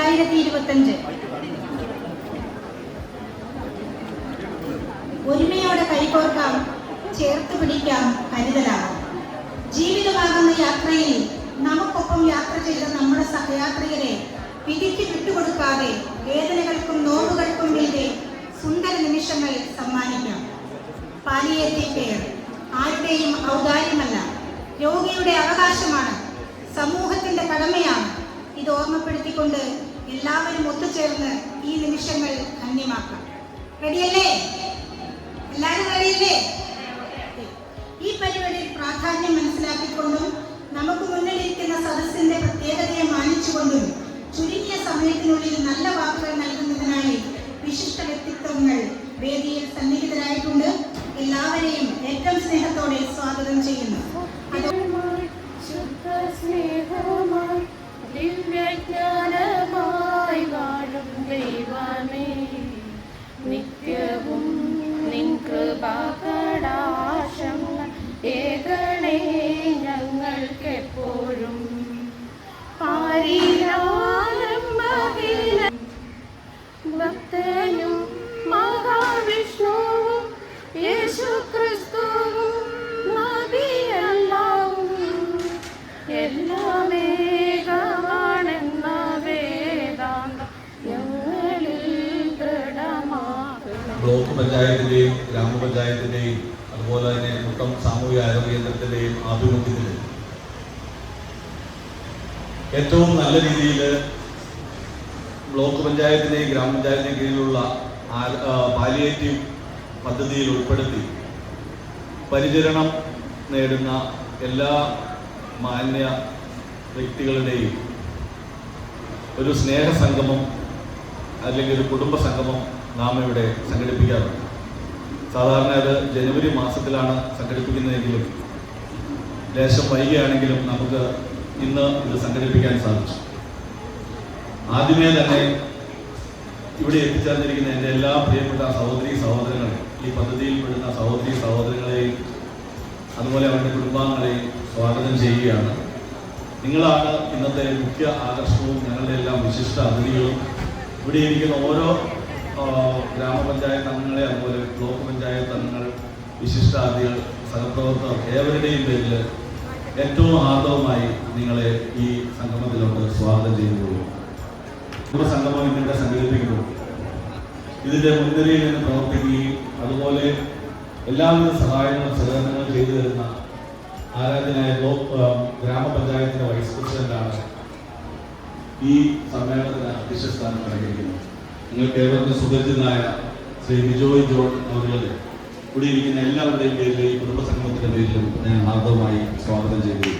2025. ഒരുമയോടെ കൈകോർക്കാം, ചേർത്ത് പിടിക്കാം, കരുതലാകാം. ജീവിതമാകുന്ന യാത്രയിൽ നമുക്കൊപ്പം യാത്ര ചെയ്ത നമ്മുടെ സഹയാത്രികരെ വിധിക്ക് വിട്ടുകൊടുക്കാതെ വേദനകൾക്കും നോവുകൾക്കും മീതെ സുന്ദര നിമിഷങ്ങൾ സമ്മാനിക്കാം. പാലിയേറ്റീവ് കെയർ ആരുടെയും ഔദാര്യമല്ല, രോഗിയുടെ അവകാശമാണ്, സമൂഹത്തിന്റെ കടമയാണ്. ഇത് ഓർമ്മപ്പെടുത്തിക്കൊണ്ട് എല്ലാവരും ഒത്തുചേർന്ന് ഈ നിമിഷങ്ങൾ ധന്യമാക്കാം. റെഡിയല്ലേ? എല്ലാവരും റെഡിയല്ലേ? ഈ പരിപാടിയിൽ പ്രാധാന്യം മനസ്സിലാക്കിക്കൊണ്ടും നമുക്ക് മുന്നിലിരിക്കുന്ന സദസ്സിന്റെ പ്രത്യേകതയെ മാനിച്ചുകൊണ്ടും ചുരുങ്ങിയ സമയത്തിനുള്ളിൽ നല്ല വാക്കുകൾ നൽകുന്നതിനായി വിശിഷ്ട വ്യക്തിത്വങ്ങൾ വേദിയിൽ സന്നിഹിതരായിട്ടുണ്ട്. എല്ലാവരെയും ഏറ്റവും സ്നേഹത്തോടെ സ്വാഗതം ചെയ്യുന്നു. ദിവ്യജ്ഞാനമായി വാഴും ദൈവമേ, നിത്യവും നിൻ കൃപാകടാശങ്ങൾ ഏകണേ ഞങ്ങൾക്കെപ്പോഴും. ഭക്തനും മഹാവിഷ്ണുവും യേശുക്രിസ്തുവും നബിയല്ലാവും എല്ലാമേകമാണെന്ന വേദാന്തം ഞങ്ങളിൽ ദൃഢമാകുന്നു. ബ്ലോക്ക് പഞ്ചായത്തിന്റെയും ഗ്രാമപഞ്ചായത്തിന്റെയും അതുപോലെ തന്നെ മുട്ടം സാമൂഹിക ആരോഗ്യ കേന്ദ്രത്തിന്റെയും ആഭിമുഖ്യത്തിൽ ഏറ്റവും നല്ല രീതിയിൽ ബ്ലോക്ക് പഞ്ചായത്തിന്റെയും ഗ്രാമപഞ്ചായത്തിന്റെയും കീഴിലുള്ള പാലിയേറ്റീവ് പദ്ധതിയിൽ ഉൾപ്പെടുത്തി പരിചരണം നേടുന്ന എല്ലാ മാന്യ വ്യക്തികളുടെയും ഒരു സ്നേഹസംഗമം അല്ലെങ്കിൽ ഒരു കുടുംബ സംഗമം നാം ഇവിടെ സംഘടിപ്പിക്കാറുണ്ട്. സാധാരണ അത് ജനുവരി മാസത്തിലാണ് സംഘടിപ്പിക്കുന്നതെങ്കിലും ലേശം വൈകിയാണെങ്കിലും നമുക്ക് ഇന്ന് ഇത് സംഘടിപ്പിക്കാൻ സാധിച്ചു. ആദ്യമേ തന്നെ ഇവിടെ എത്തിച്ചേർന്നിരിക്കുന്ന എൻ്റെ എല്ലാ പ്രിയപ്പെട്ട സഹോദരീ സഹോദരങ്ങളെ, ഈ പദ്ധതിയിൽ പെടുന്ന സഹോദരീ സഹോദരങ്ങളെയും അതുപോലെ അവരുടെ കുടുംബാംഗങ്ങളെയും സ്വാഗതം ചെയ്യുകയാണ്. നിങ്ങളാണ് ഇന്നത്തെ മുഖ്യ ആകർഷണവും ഞങ്ങളുടെ എല്ലാം വിശിഷ്ട അതിഥികളും. ഇവിടെ ഇരിക്കുന്ന ഓരോ ഗ്രാമപഞ്ചായത്ത് അംഗങ്ങളെ, അതുപോലെ ബ്ലോക്ക് പഞ്ചായത്ത് അംഗങ്ങൾ, വിശിഷ്ട അതിഥികൾ, സഹപ്രവർത്തകർ ഏവരുടെയും പേരിൽ ഏറ്റവും ആർദ്രവുമായി നിങ്ങളെ ഈ സംഗമത്തിലോട്ട് സ്വാഗതം ചെയ്യുന്നു. സംഗമം ഇന്നിവിടെ സംഘടിപ്പിക്കുന്നു. ഇതിന്റെ മുൻനിരയിൽ നിന്ന് പ്രവർത്തിക്കുകയും അതുപോലെ എല്ലാവിധ സഹായങ്ങളും സഹകരണങ്ങളും ചെയ്തു തരുന്ന ആരാധനായ ഗ്രാമപഞ്ചായത്തിന്റെ വൈസ് പ്രസിഡന്റാണ് ഈ സമ്മേളനത്തിന് അധ്യക്ഷ സ്ഥാനം നൽകിയിരിക്കുന്നത്. നിങ്ങൾക്ക് ഏവർക്കും സുപരിചിതനായ ശ്രീ ബിജോയ് ജോൺ അവരുടെ ഇവിടെ ഇരിക്കുന്ന എല്ലാവരുടെയും പേരിൽ ഈ കുടുംബ സംഗമത്തിന്റെ പേരിലും ഞാൻ ആർദ്രമായി സ്വാഗതം ചെയ്തു.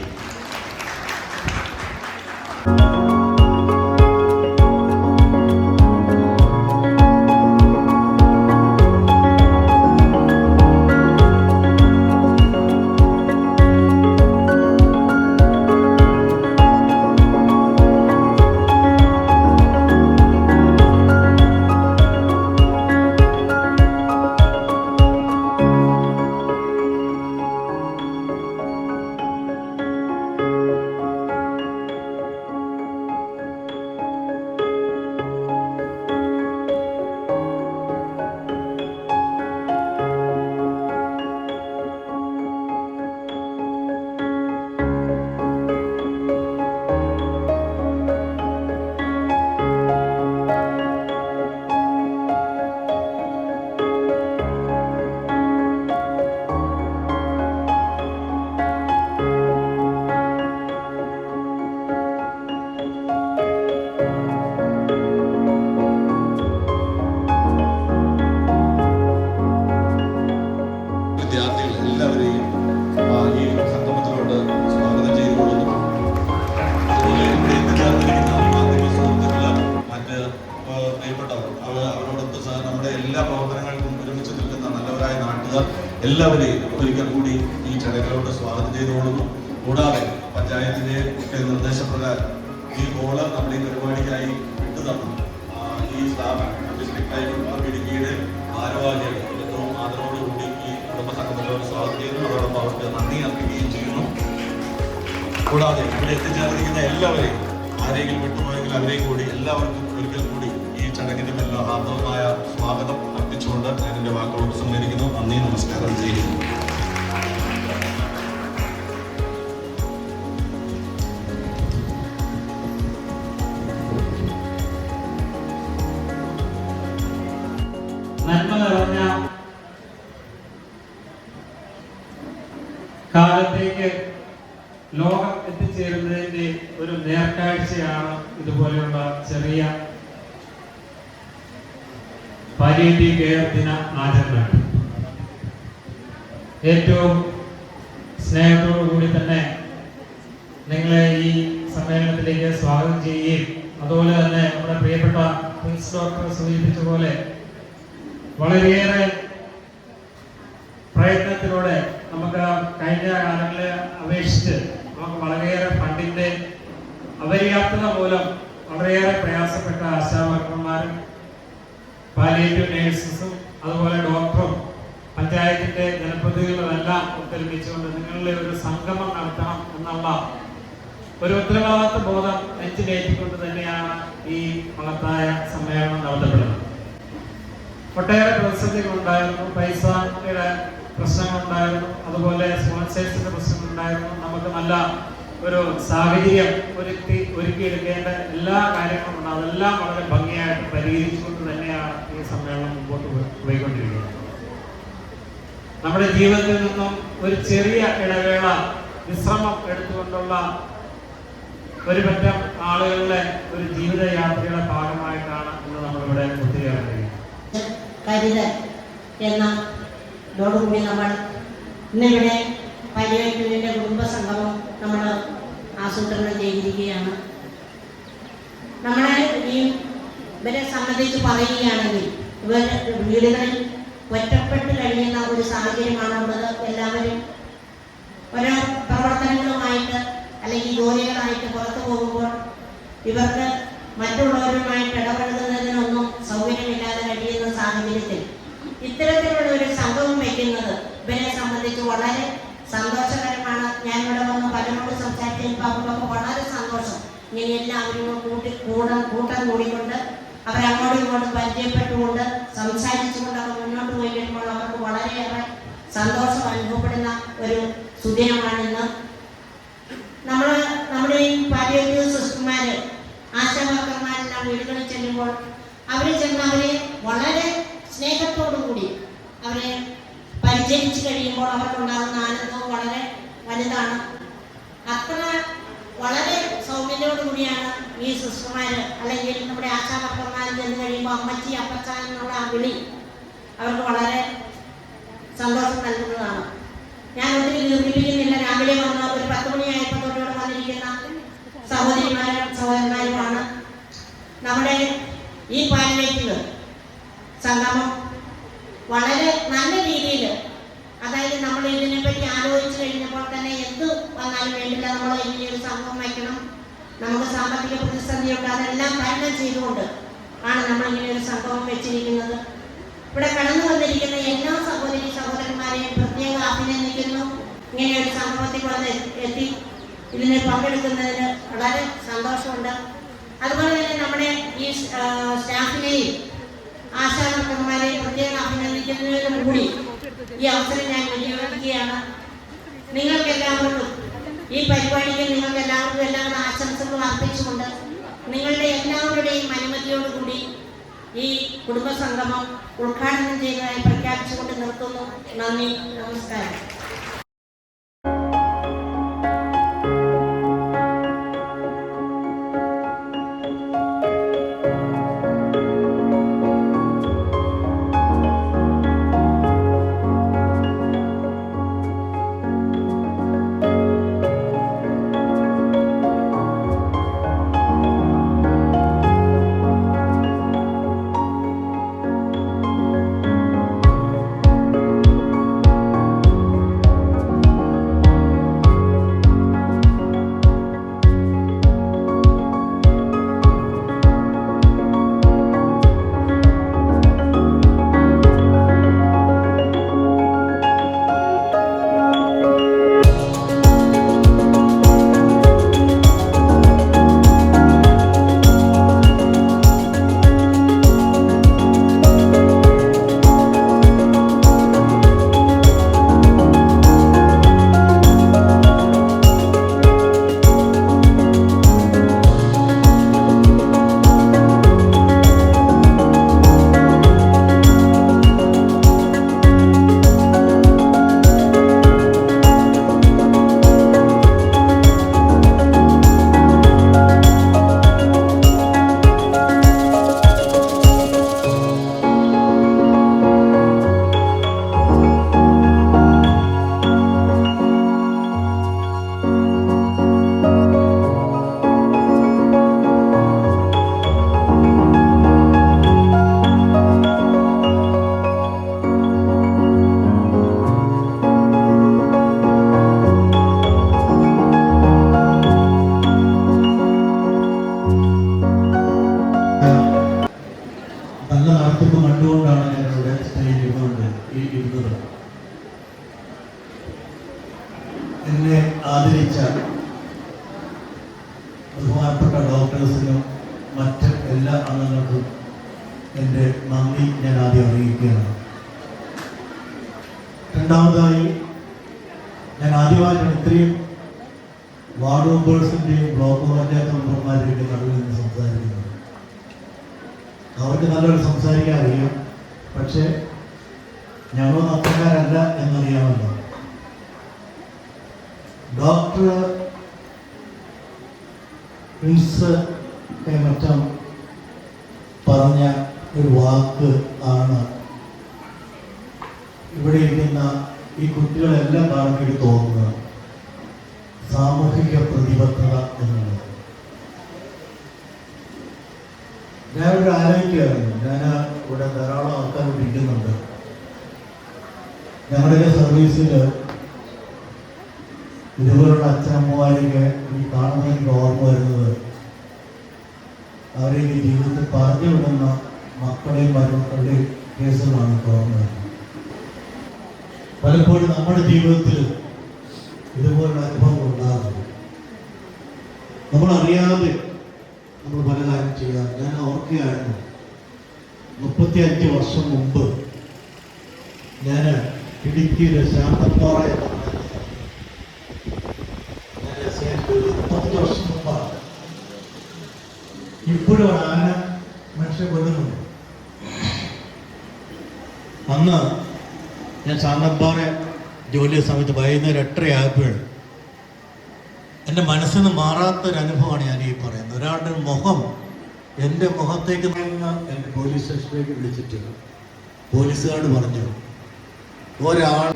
എല്ലാവരെയും ഒരിക്കൽ കൂടി ഈ ചടങ്ങിലോട്ട് സ്വാഗതം ചെയ്തുകൊള്ളുന്നു. കൂടാതെ പഞ്ചായത്തിന്റെ നിർദ്ദേശപ്രകാരം ഈ കോള് നമ്മുടെ ഈ പരിപാടിക്കായി വിട്ടുതന്നു ഈ സ്ഥാപനം ഡിസ്ട്രിക്ട് ലൈബ്രറി ഇടുക്കിയുടെ ഭാരവാഹികൾ ഏറ്റവും ആദരവോടുകൂടി ഈ കുടുംബ സംഘത്തിലോട് സ്വാഗതം ചെയ്യുന്നു. അതോടൊപ്പം അവർക്ക് നന്ദി അർപ്പിക്കുകയും ചെയ്യുന്നു. കൂടാതെ ഇവിടെ എത്തിച്ചേർന്നിരിക്കുന്ന എല്ലാവരെയും ആരെങ്കിലും വിട്ടുപോയെങ്കിൽ അവരെയും കൂടി എല്ലാവർക്കും ഒരിക്കൽ കൂടി ഈ ചടങ്ങിന്റെ എല്ലാ ഹാർദവമായ സ്വാഗതം അർപ്പിച്ചുകൊണ്ട് ഞാൻ എൻ്റെ വാക്കുകൾ ഉപസംഹരിക്കുന്നു. നന്ദി, നമസ്കാരം ചെയ്യുന്നു. നന്മ നിറഞ്ഞ കാലത്തേക്ക് ലോകം എത്തിച്ചേരുന്നതിൻ്റെ ഒരു നേർക്കാഴ്ചയാണ് ഇതുപോലെയുള്ള ചെറിയ പാലിയേറ്റീവ് കെയർ ദിന ആചരണം. ഏറ്റവും സ്നേഹത്തോടു കൂടി തന്നെ നിങ്ങളെ ഈ സമ്മേളനത്തിലേക്ക് സ്വാഗതം ചെയ്യുകയും അതുപോലെ തന്നെ നമ്മുടെ പ്രിയപ്പെട്ട പ്രിൻസ് ഡോക്ടർ സൂചിപ്പിച്ച പോലെ വളരെയേറെ പ്രയത്നത്തിലൂടെ നമുക്ക് കഴിഞ്ഞ കാലങ്ങളെ അപേക്ഷിച്ച് നമുക്ക് വളരെയേറെ ഫണ്ടിന്റെ അപര്യാപ്തത മൂലം വളരെയേറെ പ്രയാസപ്പെട്ട ആശാവർക്കർമാരും പാലിയേറ്റീവ് നേഴ്സസും അതുപോലെ ഡോക്ടറും പഞ്ചായത്തിന്റെ ജനപ്രതിനിധികളെല്ലാം ഒത്തൊരുമിച്ചുകൊണ്ട് നിങ്ങളുടെ ഒരു സംഗമം നടത്തണം എന്നുള്ള ഒരു ഉത്തരവാദിത്വ ബോധം നെഞ്ചിലേറ്റിക്കൊണ്ട് തന്നെയാണ് ഈ മഹത്തായ സമ്മേളനം നടത്തപ്പെടുന്നത്. ഒട്ടേറെ പ്രതിസന്ധികളുണ്ടായിരുന്നു, പൈസയുടെ പ്രശ്നങ്ങളുണ്ടായിരുന്നു, അതുപോലെ സ്പോൺസേഴ്സിന്റെ പ്രശ്നങ്ങളുണ്ടായിരുന്നു. നമുക്ക് നല്ല ഒരു സാഹചര്യം ഒരുക്കിയെടുക്കേണ്ട എല്ലാ കാര്യങ്ങളും ഉണ്ട്. അതെല്ലാം വളരെ ഭംഗിയായിട്ട് പരിഹരിച്ചുകൊണ്ട് തന്നെയാണ് ഈ സമ്മേളനം മുമ്പോട്ട് പോയിക്കൊണ്ടിരിക്കുന്നത്. നമ്മുടെ ജീവിതത്തിൽ നിന്നും ഒരു ചെറിയ ഇടവേള വിശ്രമം എടുത്തുകൊണ്ടുള്ള ഒരു പറ്റം ആളുകളുടെ ഒരു ജീവിതയാത്രയുടെ ഭാഗമായിട്ടാണ് ഇന്ന് നമ്മളിവിടെ ഒത്തുചേർന്നിരിക്കുന്നത്. കരുതൽ എന്ന ഇതോടുകൂടി നമ്മൾ ഇന്നിവിടെ പാലിയേറ്റീവിൻ്റെ കുടുംബസംഗമം നമ്മൾ ആസൂത്രണം ചെയ്തിരിക്കുകയാണ്. നമ്മളെ ഇവരെ സംബന്ധിച്ച് പറയുകയാണെങ്കിൽ ഇവരുടെ വീടുകളിൽ ഒറ്റപ്പെട്ട് കഴിയുന്ന ഒരു സാഹചര്യമാണ് ഉള്ളത്. എല്ലാവരും ഓരോ പ്രവർത്തനങ്ങളുമായിട്ട് അല്ലെങ്കിൽ ജോലികളായിട്ട് പുറത്തു പോകുമ്പോൾ ഇവർക്ക് മറ്റുള്ളവരുമായിട്ട് ഇടപെടുന്നതിനൊന്നും സൗകര്യമില്ലാതെ കഴിയുന്ന സാഹചര്യത്തിൽ ഇത്തരത്തിലുള്ള ഒരു സംഘം വയ്ക്കുന്നത് ഇവരെ സംബന്ധിച്ച് വളരെ സന്തോഷകരമാണ്. ഞാനിവിടെ വന്ന് പലരോട് സംസാരിച്ചപ്പോൾ വളരെ സന്തോഷം. ഇങ്ങനെ എല്ലാവരും കൂട്ടം കൂടിക്കൊണ്ട് അവരങ്ങോട്ടും ഇങ്ങോട്ടും പരിചയപ്പെട്ടുകൊണ്ട് സംസാരിച്ചുകൊണ്ടൊക്കെ മുന്നോട്ട് പോയി കഴിയുമ്പോൾ അവർക്ക് വളരെയേറെ സന്തോഷം അനുഭവപ്പെടുന്ന ഒരു സുദിനമാണിന്ന്. നമ്മുടെ ഈ പാലിയേറ്റീവ് സിസ്റ്റർമാര് ആശാവർക്കർമാരെല്ലാം വീടുകളിൽ ചെല്ലുമ്പോൾ അവരെ ചെന്ന് അവരെ വളരെ സ്നേഹത്തോടു കൂടി അവരെ പരിചരിച്ചു കഴിയുമ്പോൾ അവർക്കുണ്ടാകുന്ന ആനന്ദവും വളരെ വലുതാണ്. അത്ര വളരെ സൗമ്യതയോടുകൂടിയാണ് ഈ സിസ്റ്റർമാര് അല്ലെങ്കിൽ നമ്മുടെ ആശാവർക്കർമാർ ചെന്ന് കഴിയുമ്പോൾ അമ്മച്ചി അപ്പച്ച എന്നുള്ള ആ വിളി അവർക്ക് വളരെ സന്തോഷം നൽകുന്നതാണ്. ഞാൻ ഒത്തിരി ദീർഘിപ്പിക്കുന്നില്ല. രാവിലെ വന്ന ഒരു 10 മണിയായപ്പോൾ തൊട്ടിവിടെ വന്നിരിക്കുന്ന സഹോദരിമാരും സഹോദരന്മാരുമാണ്. നമ്മുടെ ഈ പാലിയേറ്റീവ് സംഗമം വളരെ നല്ല രീതിയിൽ, അതായത് നമ്മൾ ഇതിനെപ്പറ്റി ആലോചിച്ച് കഴിഞ്ഞപ്പോൾ തന്നെ എന്ത് വന്നാലും വേണ്ടില്ല, നമ്മൾ ഇങ്ങനെയൊരു സംഘം വയ്ക്കണം, നമുക്ക് സാമ്പത്തിക പ്രതിസന്ധിയുണ്ട്, അതെല്ലാം തരണം ചെയ്തുകൊണ്ട് ആണ് നമ്മൾ ഇങ്ങനെയൊരു സംഘം വെച്ചിരിക്കുന്നത്. ഇവിടെ കടന്നു വന്നിരിക്കുന്ന എല്ലാ സഹോദരന്മാരെയും പ്രത്യേകം അഭിനന്ദിക്കുന്നു. ഇങ്ങനെയൊരു സംഗമത്തിൽ വന്ന് എത്തി ഇതിനെ പങ്കെടുക്കുന്നതിന് വളരെ സന്തോഷമുണ്ട്. അതുപോലെ തന്നെ നമ്മുടെ ഈ സ്റ്റാഫിനെയും ആശാവർക്കർമാരെയും പ്രത്യേകം അഭിനന്ദിക്കുന്നതിനും കൂടി ഈ അവസരം ഞാൻ വിനിയോഗിക്കുകയാണ്. നിങ്ങൾക്കെല്ലാവർക്കും ഈ പരിപാടിക്ക് നിങ്ങൾക്കെല്ലാവർക്കും എല്ലാവരും ആശംസകൾ അർപ്പിച്ചുകൊണ്ട് നിങ്ങളുടെ എല്ലാവരുടെയും അനുമതിയോടുകൂടി ഈ കുടുംബസംഗമം ഉദ്ഘാടനം ചെയ്തതായി പ്രഖ്യാപിച്ചുകൊണ്ട് നിർത്തുന്നു. നന്ദി, നമസ്കാരം. ബഹുമാനപ്പെട്ട ഡോക്ടേഴ്സിനും മറ്റ് എല്ലാ അംഗങ്ങൾക്കും എൻ്റെ നന്ദി ഞാൻ ആദ്യം അറിയിക്കുകയാണ്. രണ്ടാമതായി ഞാൻ ആദ്യമായിട്ടാണ് ഇത്രയും വാർഡ് മെമ്പേഴ്സിൻ്റെയും ബ്ലോക്ക് പഞ്ചായത്ത് മെമ്പർമാരുടെയൊക്കെ നടുവിൽ നിന്ന് സംസാരിക്കുന്നത്. അവർക്ക് നല്ലൊരു സംസാരിക്കാൻ അറിയാം, പക്ഷേ ഞങ്ങൾ അത്രക്കാരല്ല എന്നറിയാമല്ലോ. ഡോക്ടർ പ്രിൻസ് മറ്റം പറഞ്ഞ ഒരു വാക്ക് ആണ് ഇവിടെ ഇരിക്കുന്ന ഈ കുട്ടികളെല്ലാം കാണുമ്പോൾ എനിക്ക് തോന്നുന്നത് സാമൂഹിക പ്രതിബദ്ധത എന്നുള്ളത്. ഞാനിവിടെ ആലോചിക്കുകയായിരുന്നു, ഞാൻ ഇവിടെ ധാരാളം ആൾക്കാർ ഇരിക്കുന്നുണ്ട്. ഞങ്ങളുടെ സർവീസിൽ ഇതുപോലുള്ള അച്ഛനമ്മമാരൊക്കെ ഈ കാണുന്ന എനിക്ക് ഓർമ്മ വരുന്നത് അവരെ ഈ ജീവിതത്തിൽ പറഞ്ഞു വിടുന്ന മക്കളുടെയും മരുമക്കളുടെയും കേസുകളാണ് ഓർമ്മ വരുന്നത്. പലപ്പോഴും നമ്മുടെ ജീവിതത്തിൽ ഇതുപോലുള്ള അനുഭവങ്ങൾ ഉണ്ടാകുന്നു. നമ്മളറിയാതെ നമ്മൾ പല കാര്യം ചെയ്യാം. ഞാൻ ഓർക്കുകയായിരുന്നു, 35 വർഷം മുമ്പ് ഞാൻ ഇടുക്കിയിലെ ശാന്തപ്പാറ എന്ന 30 വർഷം മുമ്പാണ്. ഇപ്പോഴും ആന മനുഷ്യരെ കൊല്ലുന്നുണ്ട്. അന്ന് ഞാൻ ശാന്തപ്പാറ ജോലി സമയത്ത് വൈകുന്നേരം 8:30 ആയപ്പോഴും എൻ്റെ മനസ്സിൽ നിന്ന് മാറാത്തൊരനുഭവമാണ് ഞാൻ ഈ പറയുന്നത്. ഒരാളുടെ മുഖം എൻ്റെ മുഖത്തേക്ക് എൻ്റെ പോലീസ് സ്റ്റേഷനിലേക്ക് വിളിച്ചിട്ട് പോലീസുകാർ പറഞ്ഞു, ഒരാൾ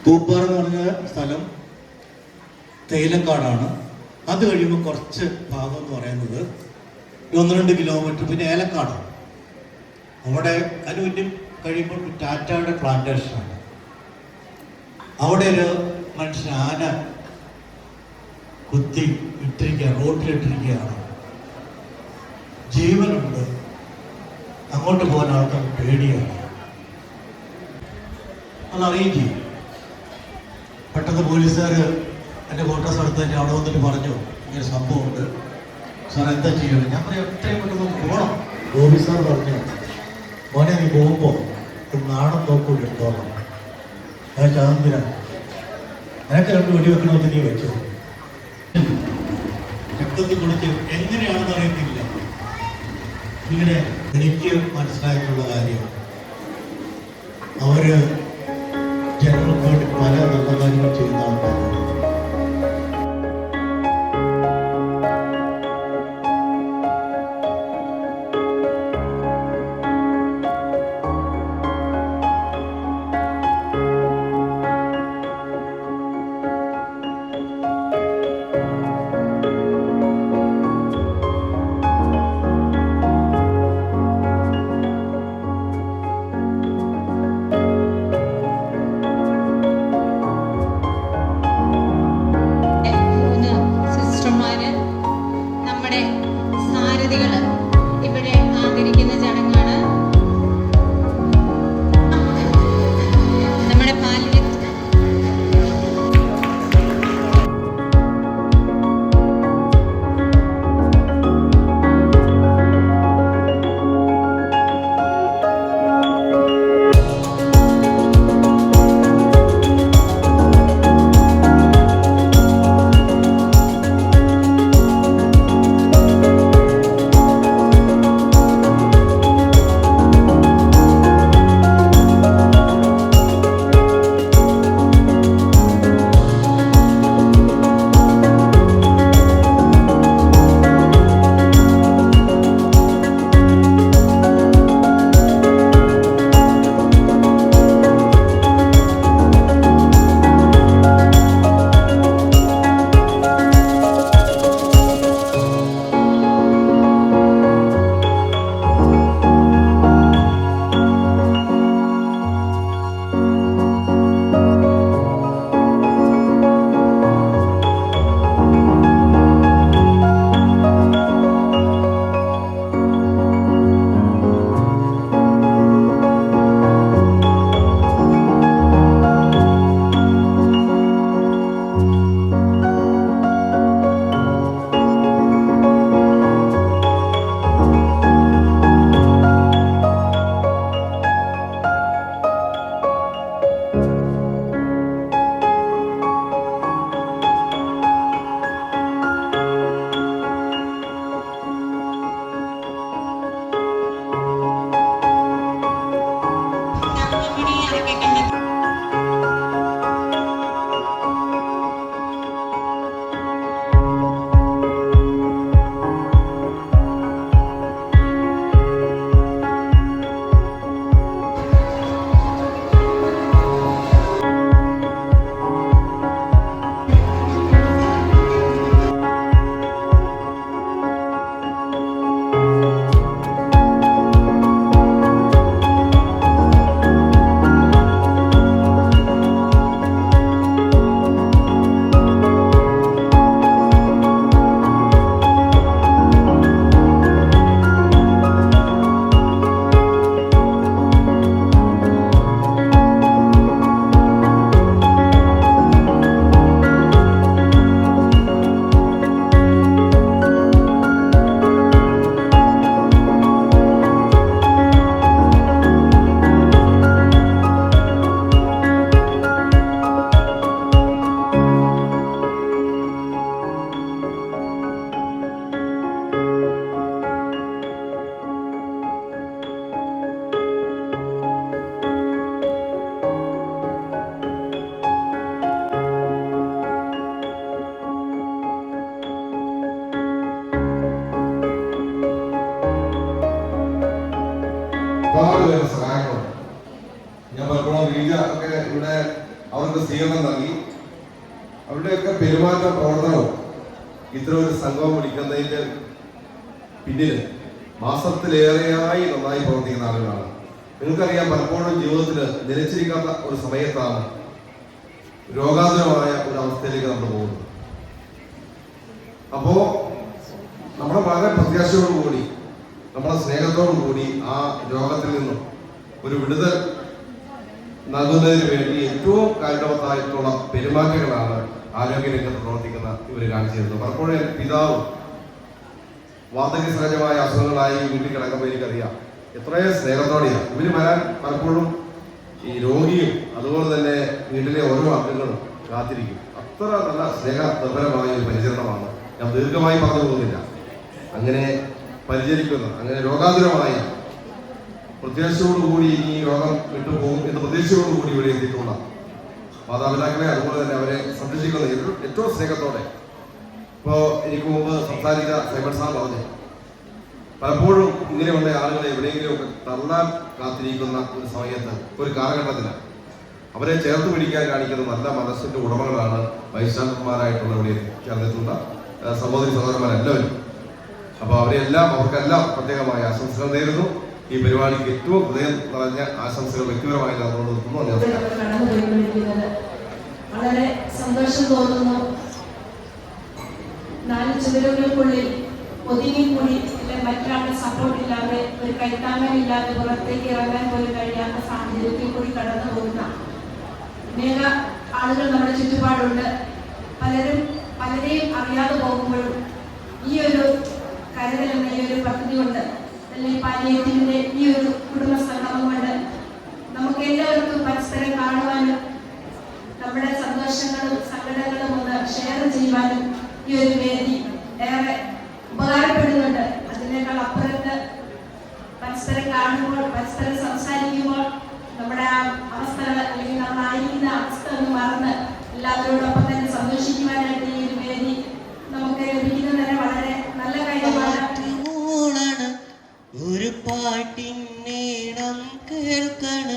പൂപ്പാറ എന്ന് പറഞ്ഞ സ്ഥലം തേയിലക്കാടാണ്. അത് കഴിയുമ്പോൾ കുറച്ച് ഭാഗം എന്ന് പറയുന്നത് 1-2 കിലോമീറ്റർ പിന്നെ ഏലക്കാടാണ്. അവിടെ അതിന് കഴിയുമ്പോൾ ടാറ്റയുടെ പ്ലാന്റേഷനാണ്. അവിടെ ഒരു മനുഷ്യൻ ആന കുത്തി ഇട്ടിരിക്കുക, റോട്ടിലിട്ടിരിക്കുകയാണ്. ജീവനുണ്ട്, അങ്ങോട്ട് പോകാൻ ആൾക്കാർ പേടിയാണ്. അതറിയുകയും ചെയ്യും. പെട്ടെന്ന് പോലീസുകാർ എൻ്റെ ഫോട്ടോസ് എടുത്ത് അവിടെ വന്നിട്ട് പറഞ്ഞു, ഇങ്ങനെ സംഭവമുണ്ട് സാർ, എന്താ ചെയ്യണം? ഞാൻ പറയാം, എത്രയും പെട്ടെന്ന് പോകണം. ഓഫീസർ പറഞ്ഞു, മോനെ നീ പോകുമ്പോൾ ഒരു നാടൻ നോക്കൂടി എടുത്തോളാം. ഞാൻ ചാന്തിരാണ്, നിനക്ക് 2 വെടിവെക്കണമെന്ന് നീ വെച്ചു. രക്തത്തിൽ കുളിച്ച് എങ്ങനെയാണെന്ന് അറിയത്തില്ല. ഇങ്ങനെ എനിക്ക് മനസ്സിലായിട്ടുള്ള കാര്യം, അവര് ജനങ്ങൾക്ക് വേണ്ടി പല നല്ല കാര്യങ്ങൾ ചെയ്യുന്ന ആൾക്കാരാണ്. ഒരുപാട് പേരുടെ സഹായങ്ങളുണ്ട്. ഞാൻ പലപ്പോഴും റീജ ഒക്കെ ഇവിടെ അവർക്ക് സ്വീകരണം നൽകി. അവരുടെയൊക്കെ പെരുമാറ്റ പ്രവർത്തനവും ഇത്തരം ഒരു സംഗമം വിളിക്കുന്നതിൻ്റെ പിന്നിൽ മാസത്തിലേറെയായി നന്നായി പ്രവർത്തിക്കുന്ന ആളുകളാണ്. നിങ്ങൾക്കറിയാം, പലപ്പോഴും ജീവിതത്തിൽ നിലച്ചിരിക്കാത്ത ഒരു സമയത്താണ് രോഗാതുരമായ ഒരു അവസ്ഥയിലേക്ക് നമ്മൾ പോകുന്നത്. അപ്പോ നമ്മുടെ വളരെ പ്രത്യാശയോടുകൂടി, നമ്മുടെ സ്നേഹത്തോടു കൂടി ആ രോഗത്തിൽ നിന്നും ഒരു വിടുതൽ നൽകുന്നതിന് വേണ്ടി ഏറ്റവും കാര്യവത്തായിട്ടുള്ള പെരുമാറ്റങ്ങളാണ് ആരോഗ്യരംഗത്ത് പ്രവർത്തിക്കുന്ന ഇവർ കാണിച്ചു തരുന്നത്. പലപ്പോഴും എൻ്റെ പിതാവ് വാർദ്ധക്യ സഹജമായ അസുഖങ്ങളായി വീട്ടിൽ കിടക്കുമ്പോൾ എനിക്കറിയാം എത്രയും സ്നേഹത്തോടെയാണ് ഇവർ വരാൻ. പലപ്പോഴും ഈ രോഗിയും അതുപോലെ തന്നെ വീട്ടിലെ ഓരോ അംഗങ്ങളും കാത്തിരിക്കും. അത്ര നല്ല സ്നേഹ നിർഭരമായ ഒരു പരിചരണമാണ്. ഞാൻ ദീർഘമായി പറഞ്ഞു പോകുന്നില്ല. അങ്ങനെ പരിചരിക്കുന്ന, അങ്ങനെ രോഗാതുരമായ പ്രത്യാശയോടുകൂടി ഈ രോഗം വിട്ടുപോകും എന്ന പ്രതീക്ഷയോടുകൂടി ഇവിടെ എത്തിയിട്ടുള്ള മാതാപിതാക്കളെ, അതുപോലെ തന്നെ അവരെ സംരക്ഷിക്കുന്ന ഏറ്റവും സ്നേഹത്തോടെ. ഇപ്പോൾ എനിക്ക് മുമ്പ് സംസാരിച്ച സൈമൺ സാർ പറഞ്ഞു, പലപ്പോഴും ഇങ്ങനെയുള്ള ആളുകളെ എവിടെയെങ്കിലുമൊക്കെ തള്ളാൻ കാത്തിരിക്കുന്ന ഒരു സമയത്ത്, ഒരു കാലഘട്ടത്തിലാണ് അവരെ ചേർത്ത് പിടിക്കാൻ കാണിക്കുന്ന നല്ല മനസ്സിന്റെ ഉടമകളാണ് വൈശാഖന്മാരായിട്ടുള്ള ഇവിടെ ചേർന്നിട്ടുള്ള സഹോദരി സഹോദരന്മാരെല്ലാവരും. അപ്പോൾ അവർക്കെല്ലാം പ്രത്യേകമായ ആശംസകൾ നേരുന്നു. ഈ പരിപാടിക്ക് ഏറ്റവും ഹൃദയം നിറഞ്ഞ ആശംസകൾ വ്യക്തിപരമായി കടന്നുപോയിക്കൊണ്ടിരിക്കുന്നത് വളരെ സന്തോഷം തോന്നുന്നു. 4 ചുവരുകൾക്കുള്ളിൽ ഒതുങ്ങിക്കൂടി മറ്റൊരാളുടെ സപ്പോർട്ടില്ലാതെ, ഒരു കൈത്താങ്ങലില്ലാതെ പുറത്തേക്ക് ഇറങ്ങാൻ പോലും കഴിയാത്ത സാഹചര്യത്തിൽ കൂടി കടന്നു പോകുന്ന അനേക ആളുകൾ നമ്മുടെ ചുറ്റുപാടുണ്ട്. പലരെയും അറിയാതെ പോകുമ്പോഴും ഈ ഒരു കരുതൽ എന്ന ഈ ഒരു പദ്ധതി കൊണ്ട്, അല്ലെങ്കിൽ പാലിയേറ്റീവിന്റെ ഈ ഒരു കുടുംബ സംഗമം കൊണ്ട് നമുക്ക് എല്ലാവർക്കും പരസ്പരം കാണുവാനും നമ്മുടെ സന്തോഷങ്ങളും സങ്കടങ്ങളും ഒന്ന് ഷെയർ ചെയ്യുവാനും ഈ ഒരു വേദി ഏറെ ഉപകാരപ്പെടുന്നുണ്ട്. അതിനേക്കാൾ അപ്പുറത്ത് പരസ്പരം കാണുമ്പോൾ, പരസ്പരം സംസാരിക്കുമ്പോൾ നമ്മുടെ ആ അവസ്ഥകൾ, അല്ലെങ്കിൽ നമ്മളായിരിക്കുന്ന അവസ്ഥ ഒന്ന് മറന്ന് എല്ലാവരോടൊപ്പം തന്നെ സന്തോഷിക്കുവാനായിട്ട് ഈ ഒരു വേദി നമുക്ക് ലഭിക്കുന്നത് തന്നെ വളരെ നല്ല കാര്യമാണ്. ഒരു പാട്ടിനീണം കേൾക്കണ,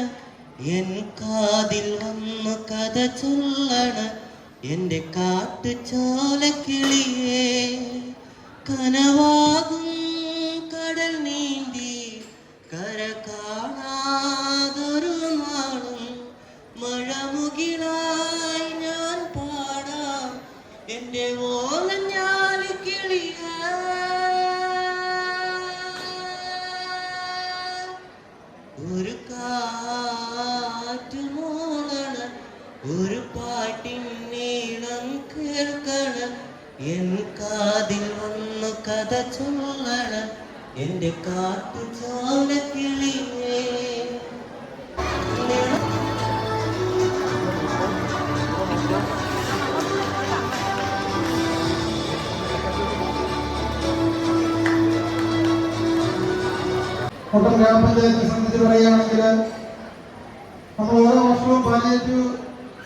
എൻ കാതിൽ വന്നു കഥ ചൊല്ലണ, എന്റെ കാട്ടുചോലക്കിളിയേ. കനവാകും കടൽ നീന്തി കര കാണാതൊരു നാളും മഴമുകിലായി ഞാൻ പാടാം എന്റെ ഓലഞ്ഞാലിക്കിളിയേ. ഒരു കാറ്റ് മൂളണ, ഒരു പാട്ടിനീളം കേൾക്കണ, എൻ കാതിൽ വന്നു കഥ ചൊല്ലണ, എന്റെ കാട്ടുചോലക്കിളിയേ. കോട്ടം ഗ്രാമപഞ്ചായത്തിനെ സംബന്ധിച്ച് പറയുകയാണെങ്കിൽ, നമ്മൾ ഓരോ വർഷവും പാലിയേറ്റീവ്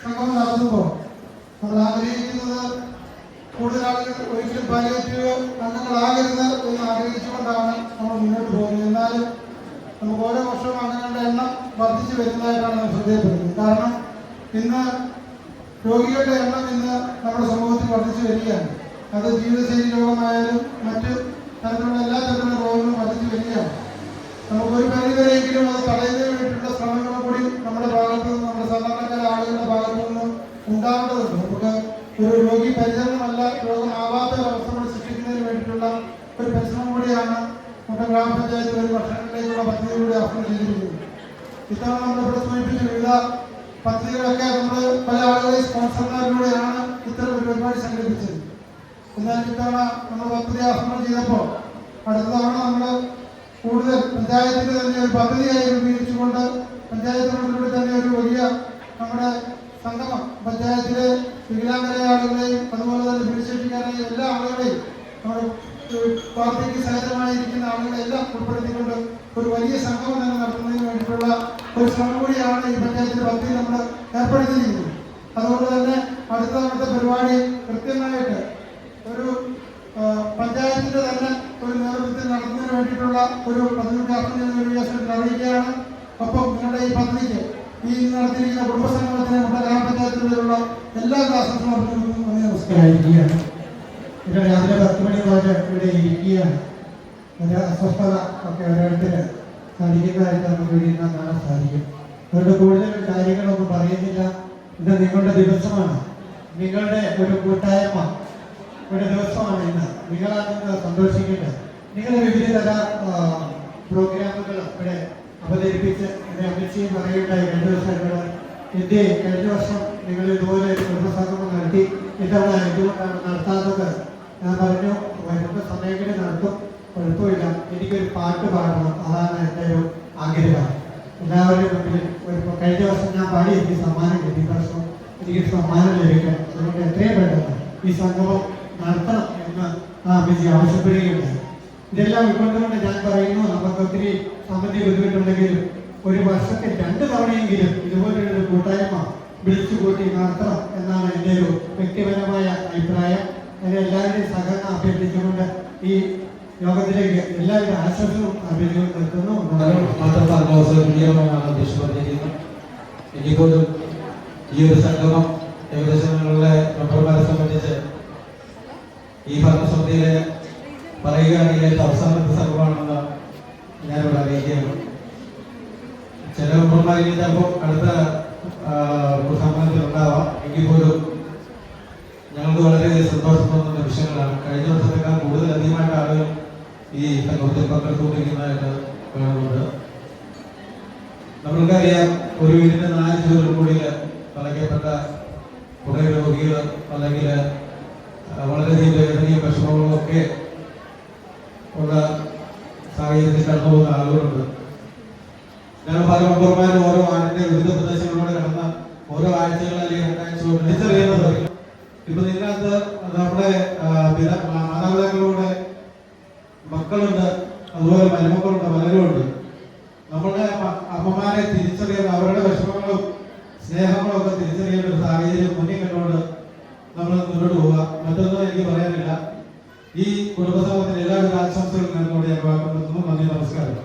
സംഗമം നടത്തുമ്പോൾ നമ്മൾ ആഗ്രഹിക്കുന്നത് കൂടുതൽ ആളുകൾ ഒരിക്കലും പാലിയേറ്റീവ് അംഗങ്ങളാകരുത് എന്ന് ആഗ്രഹിച്ചുകൊണ്ടാണ് നമ്മൾ മുന്നോട്ട് പോകുന്നത്. എന്നാലും നമുക്ക് ഓരോ വർഷവും അംഗങ്ങളുടെ എണ്ണം വർദ്ധിച്ചു വരുന്നതായിട്ടാണ് നമ്മൾ ശ്രദ്ധയപ്പെടുന്നത്. കാരണം ഇന്ന് രോഗികളുടെ എണ്ണം ഇന്ന് നമ്മുടെ സമൂഹത്തിൽ വർദ്ധിച്ചു വരികയാണ്. അത് ജീവിതശൈലി രോഗമായാലും മറ്റ് തരത്തിലുള്ള എല്ലാ തരത്തിലുള്ള രോഗങ്ങളും വർദ്ധിച്ചു വരികയാണ്. നമുക്കൊരു പരിധിവരെയെങ്കിലും അത് തടയുന്നതിന് വേണ്ടിയിട്ടുള്ള ശ്രമങ്ങളും കൂടി നമ്മുടെ ഭാഗത്തു നിന്നും, നമ്മുടെ സാധാരണക്കാര ആളുകളുടെ ഭാഗത്തു നിന്നും ഉണ്ടാവേണ്ടതുണ്ട്. നമുക്ക് ഒരു രോഗി പരിചരണമല്ല, രോഗമാവാത്ത ഒരവസ്ഥ കൂടി സൃഷ്ടിക്കുന്നതിന് വേണ്ടിയിട്ടുള്ള ഒരു പരിശ്രമം കൂടിയാണ് കോട്ടം ഗ്രാമപഞ്ചായത്ത് ഒരു വർഷങ്ങളിലേക്കുള്ള പദ്ധതിയിലൂടെ ആഹ്വാനം ചെയ്തിരിക്കുന്നത്. ഇത്തവണ നമ്മളിവിടെ സൂചിപ്പിച്ച വിവിധ പദ്ധതികളൊക്കെ നമ്മൾ പല ആളുകളെ സ്പോൺസർമാരിലൂടെയാണ് ഇത്തരം ഒരു പരിപാടി സംഘടിപ്പിച്ചത്. എന്നാൽ ഇത്തവണ നമ്മൾ പദ്ധതി ആഹ്വാനം ചെയ്തപ്പോൾ അടുത്ത തവണ നമ്മൾ കൂടുതൽ പഞ്ചായത്തിന്റെ തന്നെ ഒരു പദ്ധതിയായി രൂപീകരിച്ചുകൊണ്ട് പഞ്ചായത്തിനുള്ളിലൂടെ തന്നെ ഒരു വലിയ നമ്മുടെ സംഗമം, പഞ്ചായത്തിലെ വികലാംഗരായ ആളുകളെയും അതുപോലെ തന്നെ ഭിന്നശേഷിക്കാരായ എല്ലാ ആളുകളെയും, നമ്മുടെ പാർട്ടിക്ക് സഹജമായിരിക്കുന്ന ആളുകളെല്ലാം ഉൾപ്പെടുത്തിക്കൊണ്ട് ഒരു വലിയ സംഗമം തന്നെ നടത്തുന്നതിന് വേണ്ടിയിട്ടുള്ള ഒരു ശ്രമം കൂടിയാണ് ഈ പഞ്ചായത്തിന്റെ പദ്ധതി നമ്മൾ ഏർപ്പെടുത്തിയിരിക്കുന്നത്. അതുകൊണ്ട് തന്നെ അടുത്ത പരിപാടി കൃത്യമായിട്ട് ഒരു പഞ്ചായത്തിന്റെ തന്നെ ഒരു നേതൃത്വത്തിൽ നടത്തുന്നതിന് വേണ്ടിയിട്ടുള്ള ഒരു പദ്ധതി ആഹ്വാനം ചെയ്യുന്ന ഒരു വികസനത്തിൽ അറിയിക്കുകയാണ്. ഈ നടത്തിയിരിക്കുന്ന കുടുംബസംഗമത്തിന് നമ്മുടെ ഗ്രാമപഞ്ചായത്തിലുള്ള എല്ലാ ആശംസകളും നമസ്കാരമായിരിക്കുകയാണ്. ഇവിടെ രാവിലെ 10 മണി മുതൽ ഇവിടെ ഇരിക്കുകയാണ്. ഒരു അസ്വസ്ഥത ഒക്കെ ഓരോരുത്തര് സാധിക്കുന്നതായിട്ട് നമുക്ക് ഇവിടെ ഇരുന്നാൽ കാണാൻ സാധിക്കും. അവരുടെ കൂടുതൽ കാര്യങ്ങളൊന്നും പറയുന്നില്ല. ഇത് നിങ്ങളുടെ ദിവസമാണ്, നിങ്ങളുടെ ഒരു കൂട്ടായ്മ ഒരു ദിവസമാണ് ഇന്ന്. നിങ്ങളാണ് ഇന്ന് സന്തോഷിക്കേണ്ടത്. നിങ്ങൾ വിവിധ തര പ്രോഗ്രാമുകൾ ഇവിടെ അവതരിപ്പിച്ച് എന്നെ അമിത്ഷയും പറയുകയുണ്ടായി 2 ദിവസം ഇവിടെ. എൻ്റെ കഴിഞ്ഞ വർഷം നിങ്ങൾ ഇതുപോലെ കുടുംബസംഗമം നടത്തി, ഇത്തവണ എന്തുകൊണ്ടാണ് നടത്താത്തത്? ഞാൻ പറഞ്ഞു വരുന്ന സമയങ്ങളിൽ നടത്തും, കുഴപ്പമില്ല, എനിക്കൊരു പാട്ട് പാടണം, അതാണ് എൻ്റെ ഒരു ആഗ്രഹം. എല്ലാവരുടെയും മുമ്പിൽ കഴിഞ്ഞ വർഷം ഞാൻ പാടി എനിക്ക് സമ്മാനം കിട്ടി, ഈ വർഷം എനിക്ക് സമ്മാനം ലഭിക്കണം. അതുകൊണ്ട് എത്രയും പെട്ടെന്ന് ഈ സംഗമം നടത്തണം എന്ന് അമ്മജി ആവശ്യപ്പെടുകയുണ്ടായി. ഇതെല്ലാം ഉൾക്കൊണ്ടുകൊണ്ട് ഞാൻ പറയുന്നു, നമുക്ക് ഒത്തിരി സാമ്പത്തിക ബുദ്ധിമുട്ടുണ്ടെങ്കിലും ഒരു വർഷത്തിൽ 2 തവണയെങ്കിലും ഇതുപോലൊരു കൂട്ടായ്മ വിളിച്ചു കൂട്ടി നടത്തണം എന്നാണ് എൻ്റെ ഒരു വ്യക്തിപരമായ അഭിപ്രായം. അതിന് എല്ലാവരുടെയും സഹകരണം അഭ്യർത്ഥിച്ചുകൊണ്ട് ഈ യോഗത്തിലേക്ക് എല്ലാവരും ആശ്വാസവും അഭ്യർത്ഥിച്ചുകൊണ്ട് നിർത്തുന്നു. എനിക്കൊരു ഈ ഒരു സംഗമം ഏകദേശം നിങ്ങളുടെ മെമ്പർമാരെ സംബന്ധിച്ച് ഈ ഭരണസമിതിയിലെ പറയുകയാണെങ്കിൽ അവസാനത്തെ സംഘമാണെന്ന് ഞാനിവിടെ അറിയിക്കുകയാണ്. ചില മെമ്പർമാരിൽ ചിലപ്പോൾ അടുത്ത സംഘത്തിലുണ്ടാവാം. എങ്കിൽ പോലും ഞങ്ങൾക്ക് വളരെയധികം സന്തോഷം തോന്നുന്ന നിമിഷങ്ങളാണ്. കഴിഞ്ഞ വർഷത്തേക്കാൾ കൂടുതൽ അധികമായിട്ട് ആളുകൾ ഈ സംഘത്തിൽ പങ്കെടുത്തുകൊണ്ടിരിക്കുന്നതായിട്ട് കാണുന്നുണ്ട്. നമ്മൾക്കറിയാം, ഒരു വീടിന്റെ 4 ചുവരുകൾക്കുള്ളിൽ തളയ്ക്കപ്പെട്ട കുറേ രോഗികൾ അല്ലെങ്കിൽ വളരെയധികം വേദനയും വിഷമങ്ങളും ഒക്കെ ഉള്ള സാഹചര്യത്തിൽ കടന്നു പോകുന്ന ആളുകളുണ്ട്. ഞങ്ങൾ പല മെമ്പർമാരും ഓരോ വാർഡിന്റെ വിവിധ പ്രദേശങ്ങളിലൂടെ കടന്ന ഓരോ ആഴ്ചകൾ അല്ലെങ്കിൽ 2 ആഴ്ച തിരിച്ചറിയുന്നത് ഇപ്പൊ ഇതിനകത്ത് നമ്മുടെ മാതാപിതാക്കളുടെ മക്കളുണ്ട്, അതുപോലെ മരുമക്കളുണ്ട്, പലരുമുണ്ട്. നമ്മുടെ അമ്മമാരെ തിരിച്ചറിയുന്ന അവരുടെ വിഷമങ്ങളും സ്നേഹങ്ങളും ഒക്കെ തിരിച്ചറിയേണ്ട ഒരു സാഹചര്യം മുന്നിൽ കണ്ടുകൊണ്ട് നമ്മൾ മുന്നോട്ട് പോവുക. മറ്റൊന്നും എനിക്ക് പറയാനില്ല. ഈ കുടുംബസംഗമത്തിന് എല്ലാവിധ ആശംസകളും നേർന്നുകൊണ്ട് ഞാൻ വാക്കുകൊടുക്കുന്നു. നന്ദി, നമസ്കാരം.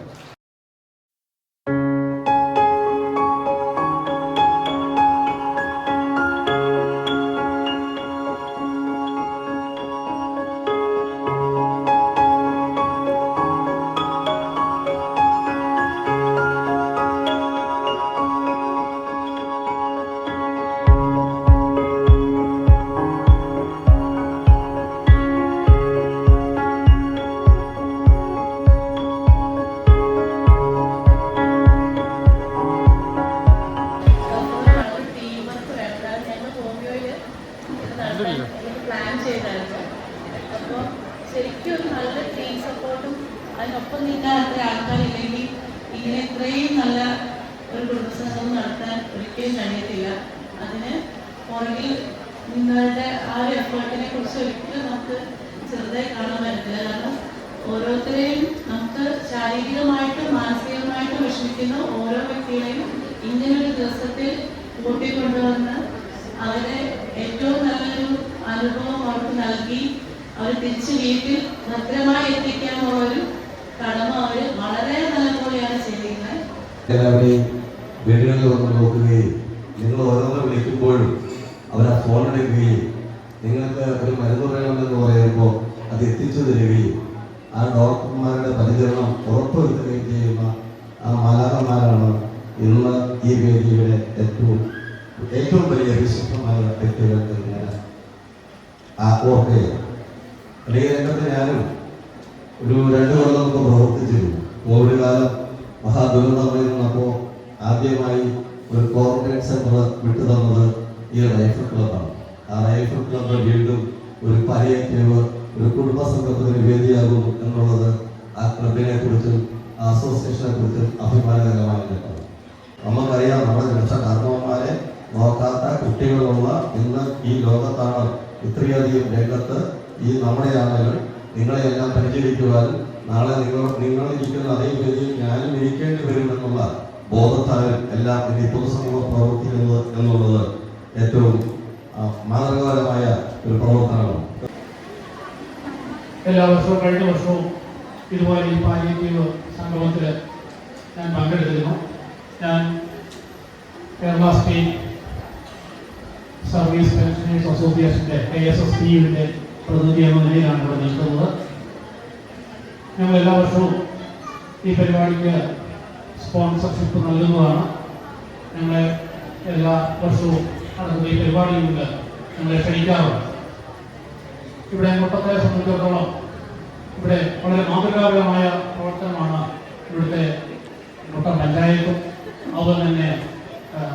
പ്ലാൻ ചെയ്തായിരുന്നു. അപ്പോൾ ശരിക്കും ഒരു നല്ല ടീം സപ്പോർട്ടും അതിനൊപ്പം നീക്കാൻ അത്ര ആൾക്കാരില്ലെങ്കിൽ ഇങ്ങനെ ഇത്രയും നല്ല ഒരു കുടുംബസംഗമം നടത്താൻ ഒരിക്കലും കഴിയത്തില്ല. അതിന് പുറകിൽ നിങ്ങളുടെ ആ ഒരു എഫേർട്ടിനെ കുറിച്ച് ഒരിക്കലും നമുക്ക് ചെറുതായി കാണാൻ പറ്റില്ല. കാരണം ഓരോരുത്തരെയും നമുക്ക് ശാരീരികമായിട്ടും മാനസികമായിട്ടും വിഷമിക്കുന്ന ഓരോ വ്യക്തികളെയും ഇങ്ങനൊരു ദിവസത്തിൽ കൂട്ടിക്കൊണ്ടുവന്ന് അവരെ ഏറ്റവും നല്ലൊരു അനുഭവം അവർക്ക് നൽകി അവർ തിരിച്ച് വീട്ടിൽ ഭദ്രമായി എത്തിക്കാനുള്ളൊരു കടമ അവർ വളരെ നല്ലപോലെയാണ് ചെയ്യുന്നത്. എല്ലാവരെയും വീടുകളിൽ വന്ന് നോക്കുകയും നിങ്ങൾ ഓരോന്ന് വിളിക്കുമ്പോഴും അവർ ആ ഫോൺ എടുക്കുകയും നിങ്ങൾക്ക് ഒരു മരുന്ന് വേണമെന്ന് പറയുമ്പോൾ അത് എത്തിച്ചു തരികയും ആ ഡോക്ടർമാരുടെ പരിചരണം ഉറപ്പുവരുത്തുകയും ചെയ്യുന്ന ആ മാലാഖമാരാണ് ഇന്ന് ഈ വേദിയുടെ ഏറ്റവും വലിയ വിശിഷ്ടമായ വ്യക്തികൾ ഞാൻ ഓർക്കുകയാണ്. ഈ രംഗത്ത് ഞാനും ഒരു 2 കൊല്ലം മുമ്പ് പ്രവർത്തിച്ചിരുന്നു. കോവിഡ് കാലം മഹാദുരന്തമായി നിന്നപ്പോൾ ആദ്യമായി ഒരു ക്വാറന്റൈൻ സെന്റർ വിട്ടുതന്നത് ഈ റൈഫിൾ ക്ലബാണ്. ആ റൈഫിൾ ക്ലബ് വീണ്ടും ഒരു പാലിയേറ്റീവ് ഒരു കുടുംബസംഘത്തിന് വേദിയാകുന്നു എന്നുള്ളത് ആ ക്ലബിനെ കുറിച്ചും അസോസിയേഷനെ കുറിച്ചും അഭിമാനകരമായ ഘട്ടമാണ്. നമുക്കറിയാം, നമ്മുടെ രക്ഷാകർമ്മമാരെ നോക്കാത്ത കുട്ടികളുള്ള ഇന്ന് ഈ ലോകത്താണ് ഇത്രയധികം രംഗത്ത് ഈ നമ്മുടെ ആളുകൾ നിങ്ങളെയെല്ലാം പരിചരിക്കുവാനും നാളെ നിങ്ങൾ ഇരിക്കുന്ന അതേ വേദിയിൽ ഞാനും ഇരിക്കേണ്ടി വരുമെന്നുള്ള ബോധത്താൽ എല്ലാം ഇനി പൊതുസമൂഹം പ്രവർത്തിക്കുന്നത് എന്നുള്ളത് ഏറ്റവും മാതൃകാപരമായ ഒരു പ്രവർത്തനമാണ്. എല്ലാ വർഷവും കഴിഞ്ഞ വർഷവും ഇതുപോലെ ഈ പാലിയേറ്റീവ് സംഗമത്തിൽ ഞാൻ പങ്കെടുത്തിരുന്നു. ഞാൻ കേരള സ്റ്റേറ്റ് സർവീസ് പെൻഷനേഴ്സ് അസോസിയേഷൻ്റെ KSSPയുടെ പ്രതിനിധി എന്ന നിലയിലാണ് ഇവിടെ നിൽക്കുന്നത്. ഞങ്ങൾ എല്ലാ വർഷവും ഈ പരിപാടിക്ക് സ്പോൺസർഷിപ്പ് നൽകുന്നതാണ്. ഞങ്ങളെ എല്ലാ വർഷവും നടക്കുന്ന ഈ പരിപാടികളിൽ ഞങ്ങളെ ക്ഷണിക്കാറുണ്ട്. ഇവിടെ മുട്ടത്തെ സംബന്ധിച്ചിടത്തോളം ഇവിടെ വളരെ മാതൃകാപരമായ പ്രവർത്തനമാണ് ഇവിടുത്തെ മുട്ടം പഞ്ചായത്തും അതുപോലെ തന്നെ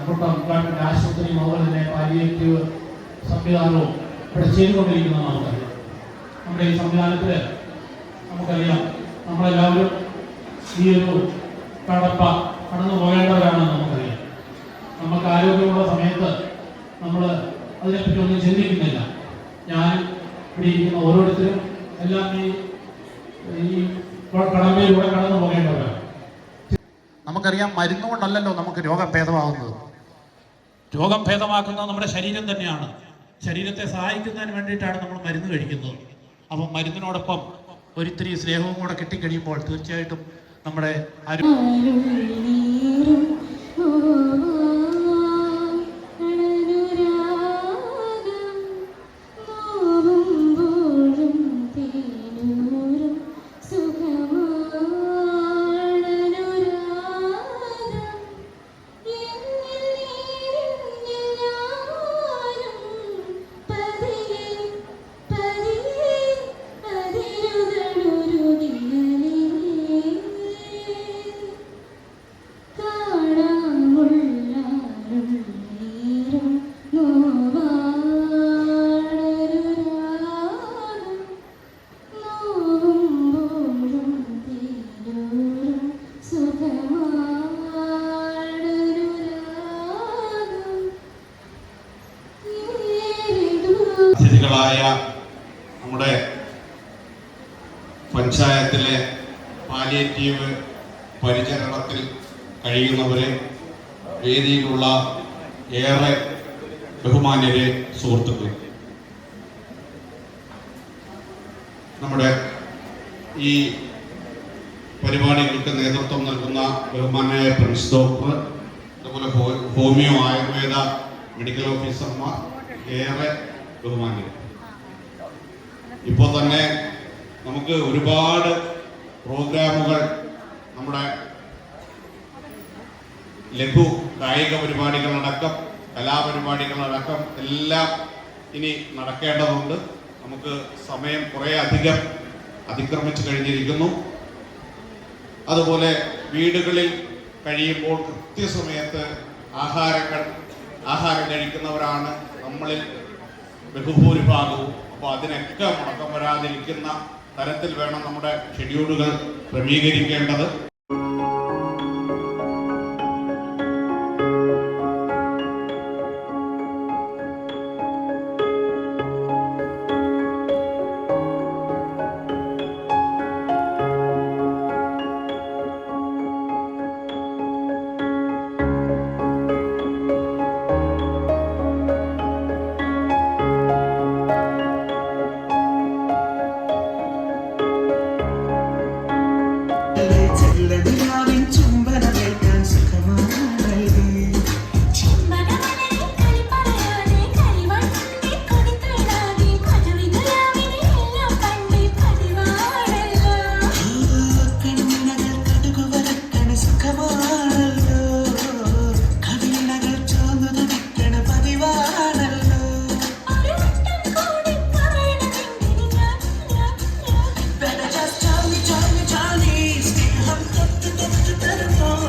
മുട്ടം ഗവൺമെൻറ് ആശുപത്രിയും അതുപോലെ തന്നെ പാലിയേറ്റീവ് സംവിധാനവും ഇവിടെ ചെയ്തുകൊണ്ടിരിക്കുന്നത് നമുക്കറിയാം. നമ്മുടെ ഈ സംവിധാനത്തിൽ നമുക്കറിയാം നമ്മളെല്ലാവരും ഈ ഒരു കടപ്പ കടന്നു പോകേണ്ടവരാണെന്ന് നമുക്കറിയാം. നമുക്ക് ആരോഗ്യമുള്ള സമയത്ത് നമ്മൾ അതിനെപ്പറ്റി ഒന്നും ചിന്തിക്കുന്നില്ല. ഞാനും ഇവിടെ ഇരിക്കുന്ന ഓരോരുത്തരും എല്ലാം ഈ കടമ്പയിലൂടെ കടന്നു പോകേണ്ടവരാണ്. നമുക്കറിയാം മരുന്നുകൊണ്ടല്ലല്ലോ നമുക്ക് രോഗം ഭേദമാകുന്നത്. രോഗം ഭേദമാക്കുന്നത് നമ്മുടെ ശരീരം തന്നെയാണ്. ശരീരത്തെ സഹായിക്കുന്നതിന് വേണ്ടിയിട്ടാണ് നമ്മൾ മരുന്ന് കഴിക്കുന്നത്. അപ്പം മരുന്നിനോടൊപ്പം ഒരിത്തിരി സ്നേഹവും കൂടെ കിട്ടിക്കഴിയുമ്പോൾ തീർച്ചയായിട്ടും നമ്മുടെ അതിഥികളായ നമ്മുടെ പഞ്ചായത്തിലെ പാലിയേറ്റീവ് പരിചരണത്തിൽ കഴിയുന്നവരെ, വേദിയിലുള്ള ഏറെ ബഹുമാന്യരെ, സുഹൃത്തുക്കൾ, നമ്മുടെ ഈ പരിപാടികൾക്ക് നേതൃത്വം നൽകുന്ന ബഹുമാന്യായ പ്രിൻസ് ഡോക്ടർ, അതുപോലെ ഹോമിയോ ആയുർവേദ മെഡിക്കൽ ഓഫീസർമാർ, ഏറെ ബഹുമാന്യർ. ഇപ്പോൾ തന്നെ നമുക്ക് ഒരുപാട് പ്രോഗ്രാമുകൾ, നമ്മുടെ ലഘു കായിക പരിപാടികളടക്കം കലാപരിപാടികളടക്കം എല്ലാം ഇനി നടക്കേണ്ടതുണ്ട്. നമുക്ക് സമയം കുറേ അധികം അതിക്രമിച്ചു കഴിഞ്ഞിരിക്കുന്നു. അതുപോലെ വീടുകളിൽ കഴിയുമ്പോൾ കൃത്യസമയത്ത് ആഹാരം കഴിക്കുന്നവരാണ് നമ്മളിൽ ബഹുഭൂരിഭാഗവും. അപ്പോൾ അതിനൊക്കെ മുടക്കം വരാതിരിക്കുന്ന തരത്തിൽ വേണം നമ്മുടെ ഷെഡ്യൂളുകൾ ക്രമീകരിക്കേണ്ടത്. Better just tell me, tell me, tell me, stay hum,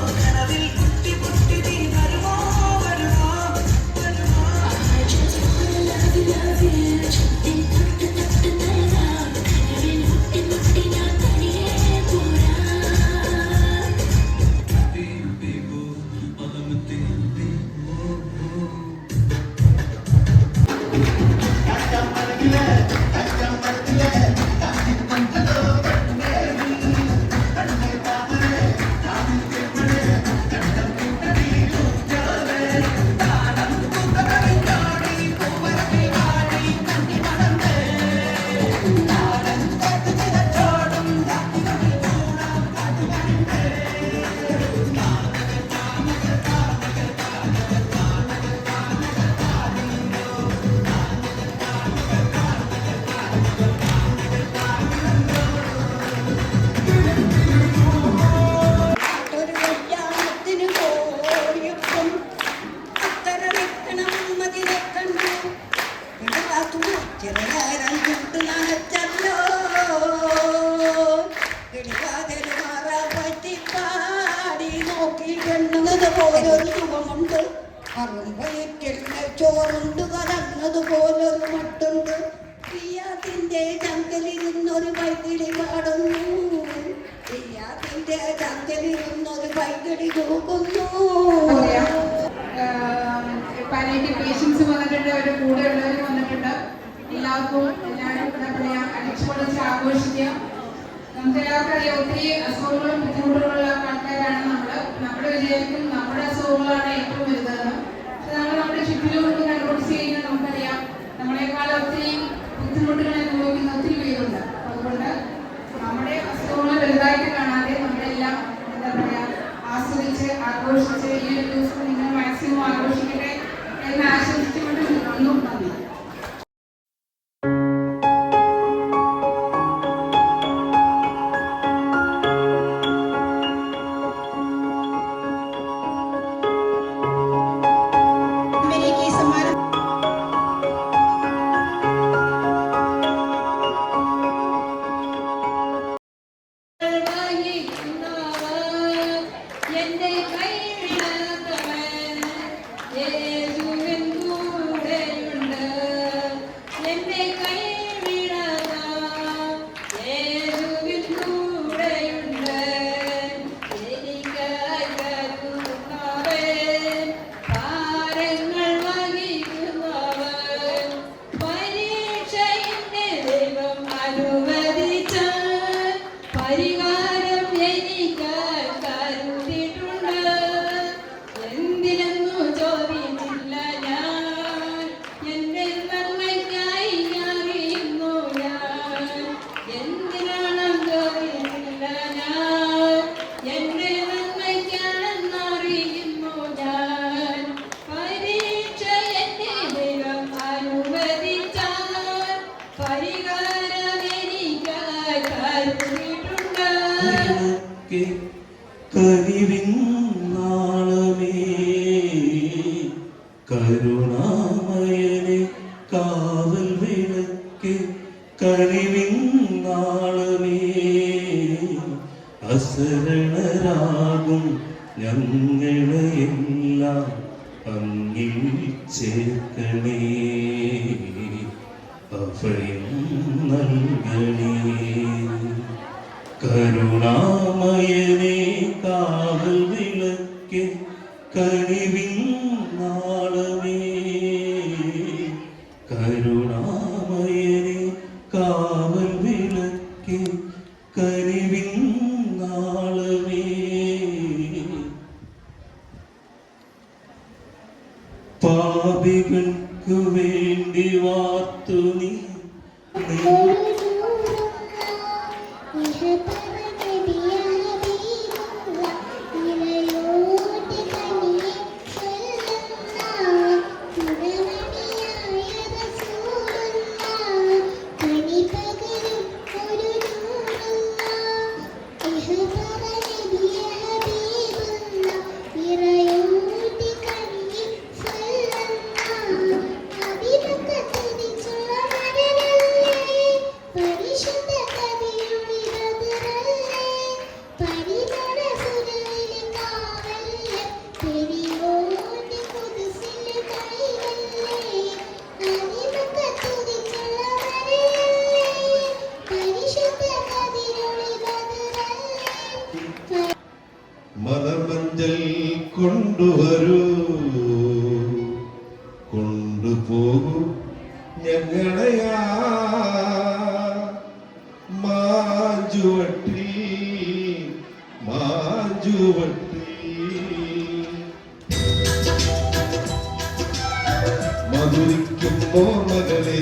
കലർന്നതുപോലൊരു സുഖമുണ്ട്, അറുമ്പയറ്റിൽ ചോറുണ്ട് കലർന്നതുപോലൊരു മട്ടുണ്ട്. പിയാത്തിന്റെ ചങ്കലിരുന്നൊരു പൈകിളി പാടുന്നു, പിയാത്തിന്റെ ചങ്കലിരുന്നൊരു പൈകിളി തൂക്കുന്നു. പാലിയേറ്റീവ് പേഷ്യൻസ് വന്നിട്ടുണ്ട്, അവരുടെ കൂടെ ഉള്ളവർ വന്നിട്ടുണ്ട്. എല്ലാവരും എന്താ പറയാ, അടിച്ചുപൊളിച്ച് ആഘോഷിക്കുക. നമുക്ക് എല്ലാവർക്കും അറിയാം, ഒത്തിരി അസുഖങ്ങളും ബുദ്ധിമുട്ടുകളുള്ള ആൾക്കാരാണ് നമ്മൾ വിചാരിക്കും നമ്മുടെ അസുഖങ്ങളാണ് ഏറ്റവും വലുതെന്ന്. പക്ഷെ നമ്മൾ നമ്മുടെ ചുറ്റിലും കൺട്രോൾസ് ചെയ്യുന്നത് നമുക്കറിയാം, നമ്മളെക്കാൾ ഒത്തിരി ബുദ്ധിമുട്ടുകൾ അനുഭവിക്കുന്ന ഒത്തിരി പേരുണ്ട്. അതുകൊണ്ട് നമ്മുടെ അസുഖങ്ങൾ വലുതായിട്ട് കാണാതെ നമ്മളെല്ലാം എന്താ പറയാ, ആസ്വദിച്ച് ആഘോഷിച്ച് ഈ ഒരു ദിവസം നിങ്ങൾ മാക്സിമം ആഘോഷിക്കട്ടെ എന്ന് ആശംസിച്ചുകൊണ്ട് ഒന്നും നന്ദി. കരിവിന്നാളമേ കരുണാമയനെ കാവൽ വിളക്ക് കരിവിന്നാളമേ അസരണരാകും ഞങ്ങളെയെല്ലാം അങ്ങിൽ ചേർക്കണേ അഭയം നൽകണേ കരുണാമയനെ കാവൽ വിളക്ക് കരിവിന്നാളമേ കരുണാമയനെ കാവൽ വിളക്ക് കരിവിന്നാളമേ പാപികൾക്കു വേണ്ടി വാർത്തു നീ മലർമഞ്ചൽ കൊണ്ടുവരൂ കൊണ്ടുപോകൂ ഞങ്ങളെയാ മാഞ്ചുവട്ടി മധുരിക്കുമ്പോ മകളെ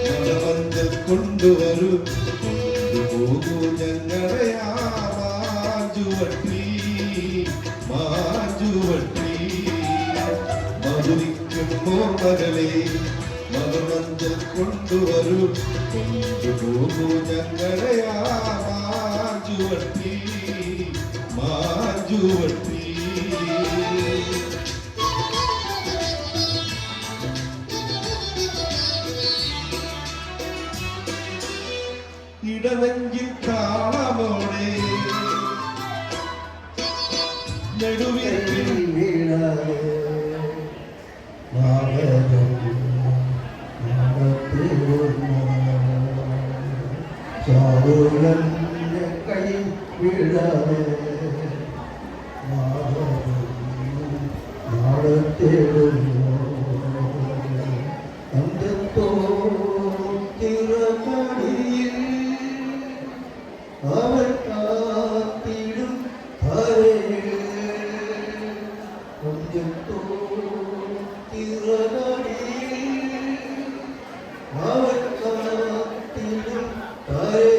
മലമഞ്ചൽ കൊണ്ടുവരൂ കൊണ്ടുപോകൂ ഞങ്ങളെയാ മാഞ്ചുവട്ടി മധുരിക്കുമ്പോ മകളെ മലമഞ്ചൽ കൊണ്ടുവരൂ കൊണ്ടുപോകൂ ഞങ്ങളെയാ മാഞ്ചുവട്ടി ഇടനെഞ്ചിൽ താളമോടെ കൈ വീഴാതെ നാളത്തേടുന്നു അന്തത്തോ തിറമടിയിൽ അവർ കാത്തിടും ധരയിൽ അന്തത്തോ തിറമടിയിൽ അവർ കാത്തിടും ധരയിൽ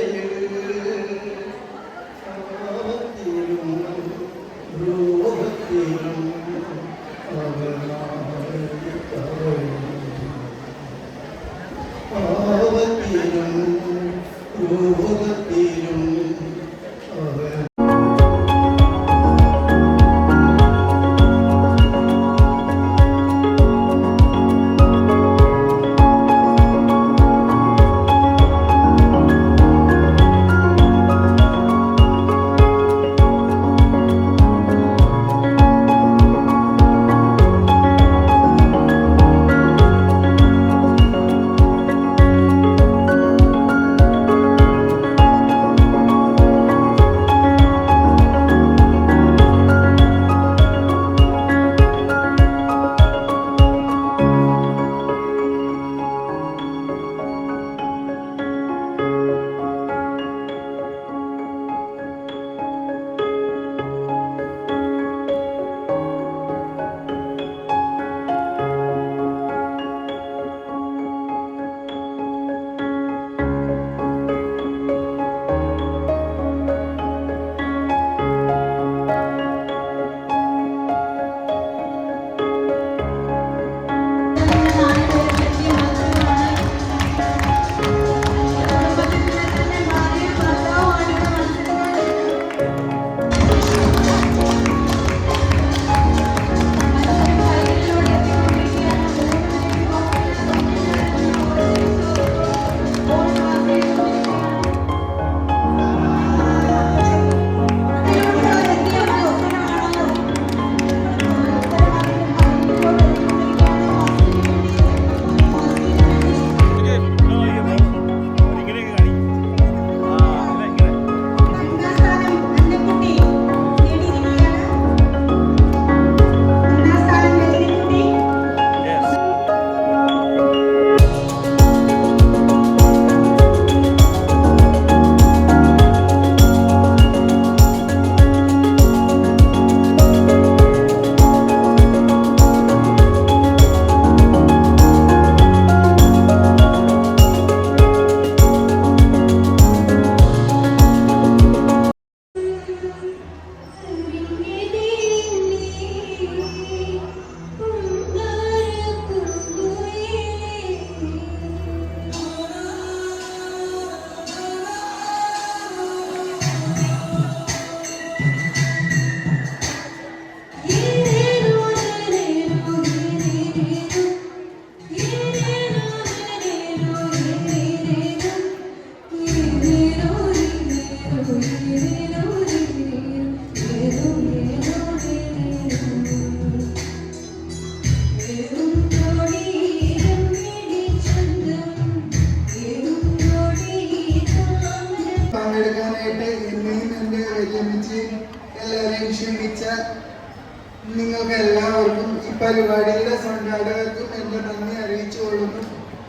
നിങ്ങൾക്ക് എല്ലാവർക്കും ഈ പരിപാടിയുടെ സംഘാടകർക്കും എന്റെ നന്ദി അറിയിച്ചുകൊള്ളുന്നു.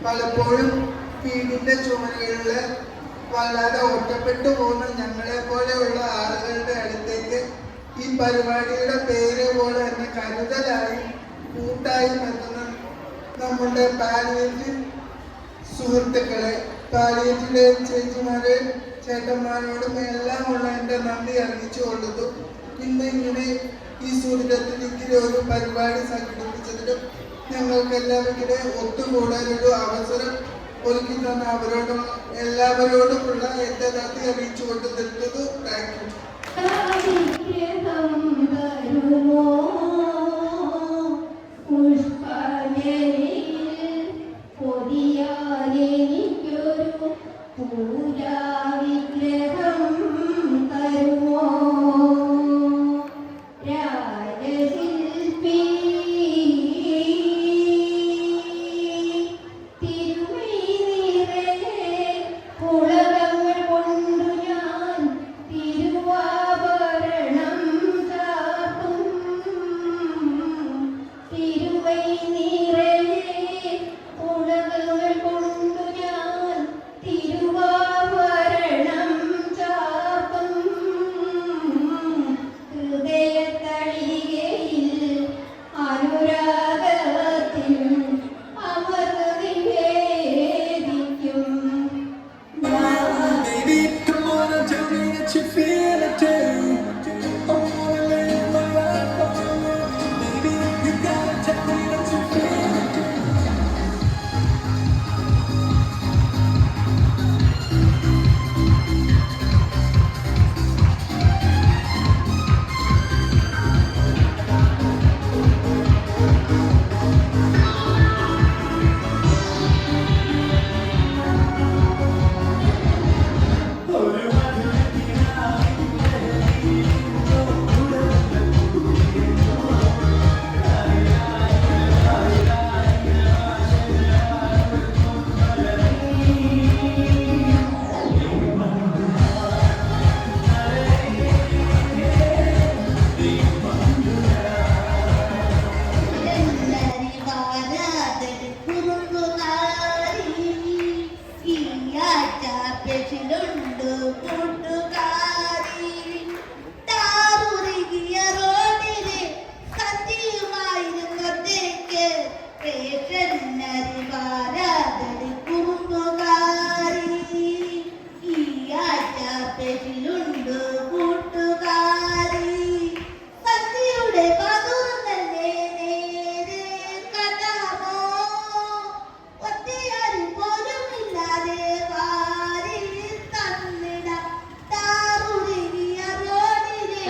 പലപ്പോഴും വീടിന്റെ ചുമരുകളില് വല്ലാതെ ഒറ്റപ്പെട്ടു പോകുന്ന ഞങ്ങളെ പോലെയുള്ള ആളുകളുടെ അടുത്തേക്ക് ഈ പരിപാടിയുടെ പേര് പോലെ തന്നെ കരുതലായി കൂട്ടായി എത്തുന്ന നമ്മുടെ പാലിയേറ്റീവ് സുഹൃത്തുക്കളെ, പാലിയേറ്റീവ് ചേച്ചിമാരെ, ചേട്ടന്മാരോടും എല്ലാമുള്ള എൻ്റെ നന്ദി അറിയിച്ചുകൊള്ളുന്നു. ഇന്ന് ഇങ്ങനെ ഈ സൂര്യത്തിലേക്ക് ഒരു പരിപാടി സംഘടിപ്പിച്ചതിലും ഞങ്ങൾക്ക് എല്ലാവർക്കും ഒത്തുകൂടാനൊരു അവസരം ഒരുക്കി തന്ന അവരോടും എല്ലാവരോടുമുള്ള എൻ്റെ നന്ദി അറിയിച്ചുകൊണ്ട് നിർത്തുന്നു. Thank you. Yeah. കൂട്ടുകാരി താറുരുകിയ റോഡിലെ സജീവമായിരുന്നതേക്ക് റേഷനരി പാരാതടി കുറുമ്പുകാരി ഈ ആഴ്ച പെട്ടിലുണ്ട് കൂട്ടുകാരി സത്യയുടെ പതുർന്നല്ലേ നേരെ കഥാമോ ഒറ്റയാരി പോലുമില്ലാതെ വാരി തന്നിട താറുരുകിയ റോഡിലെ